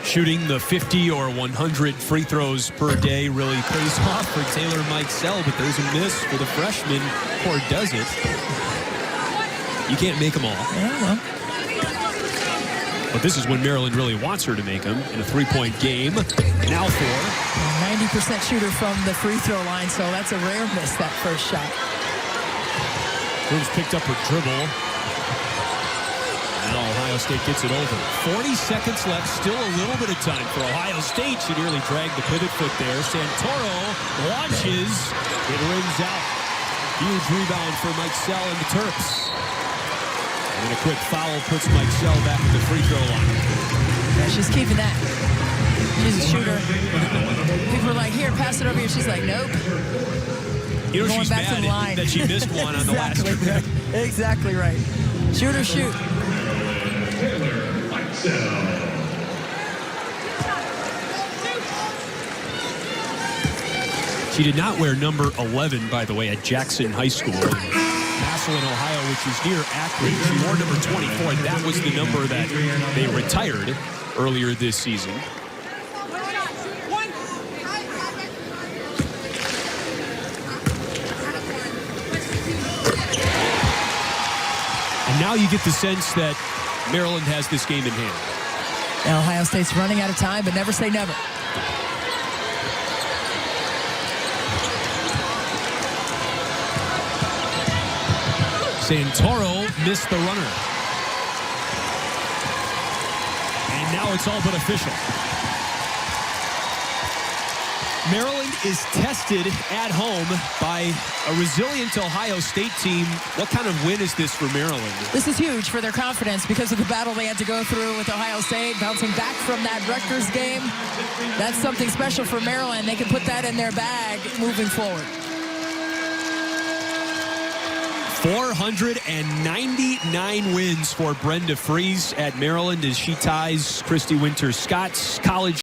[SPEAKER 1] shooting the 50 or 100 free throws per day really pays off for Taylor Mikesell, but there's a miss for the freshman, or does it? You can't make them all.
[SPEAKER 2] Yeah, well.
[SPEAKER 1] But this is when Maryland really wants her to make them in a three-point game. Now
[SPEAKER 2] 90% shooter from the free throw line, so that's a rare miss, that first shot.
[SPEAKER 1] Crooms picked up her dribble. Now Ohio State gets it over. 40 seconds left, still a little bit of time for Ohio State. She nearly dragged the pivot foot there. Santoro launches. It rims out. Huge rebound for Mikesell and the Terps. And a quick foul puts Mikesell back at the free throw line.
[SPEAKER 2] Yeah, she's keeping that. She's a shooter. People are like, here, pass it over here. She's like, nope.
[SPEAKER 1] You know,
[SPEAKER 2] going
[SPEAKER 1] she's
[SPEAKER 2] back to the line.
[SPEAKER 1] that she missed one on the last one.
[SPEAKER 2] Exactly right. Shoot or shoot.
[SPEAKER 1] She did not wear number 11, by the way, at Jackson High School in Massillon, Ohio, which is near Akron. She wore number 24. That was the number that they retired earlier this season. And now you get the sense that Maryland has this game in hand.
[SPEAKER 2] Now Ohio State's running out of time, but never say never.
[SPEAKER 1] Santoro missed the runner. And now it's all but official. Maryland is tested at home by a resilient Ohio State team. What kind of win is this for Maryland?
[SPEAKER 2] This is huge for their confidence because of the battle they had to go through with Ohio State, bouncing back from that Rutgers game. That's something special for Maryland. They can put that in their bag moving forward.
[SPEAKER 1] 499 wins for Brenda Frese at Maryland as she ties Christy Winters-Scott's college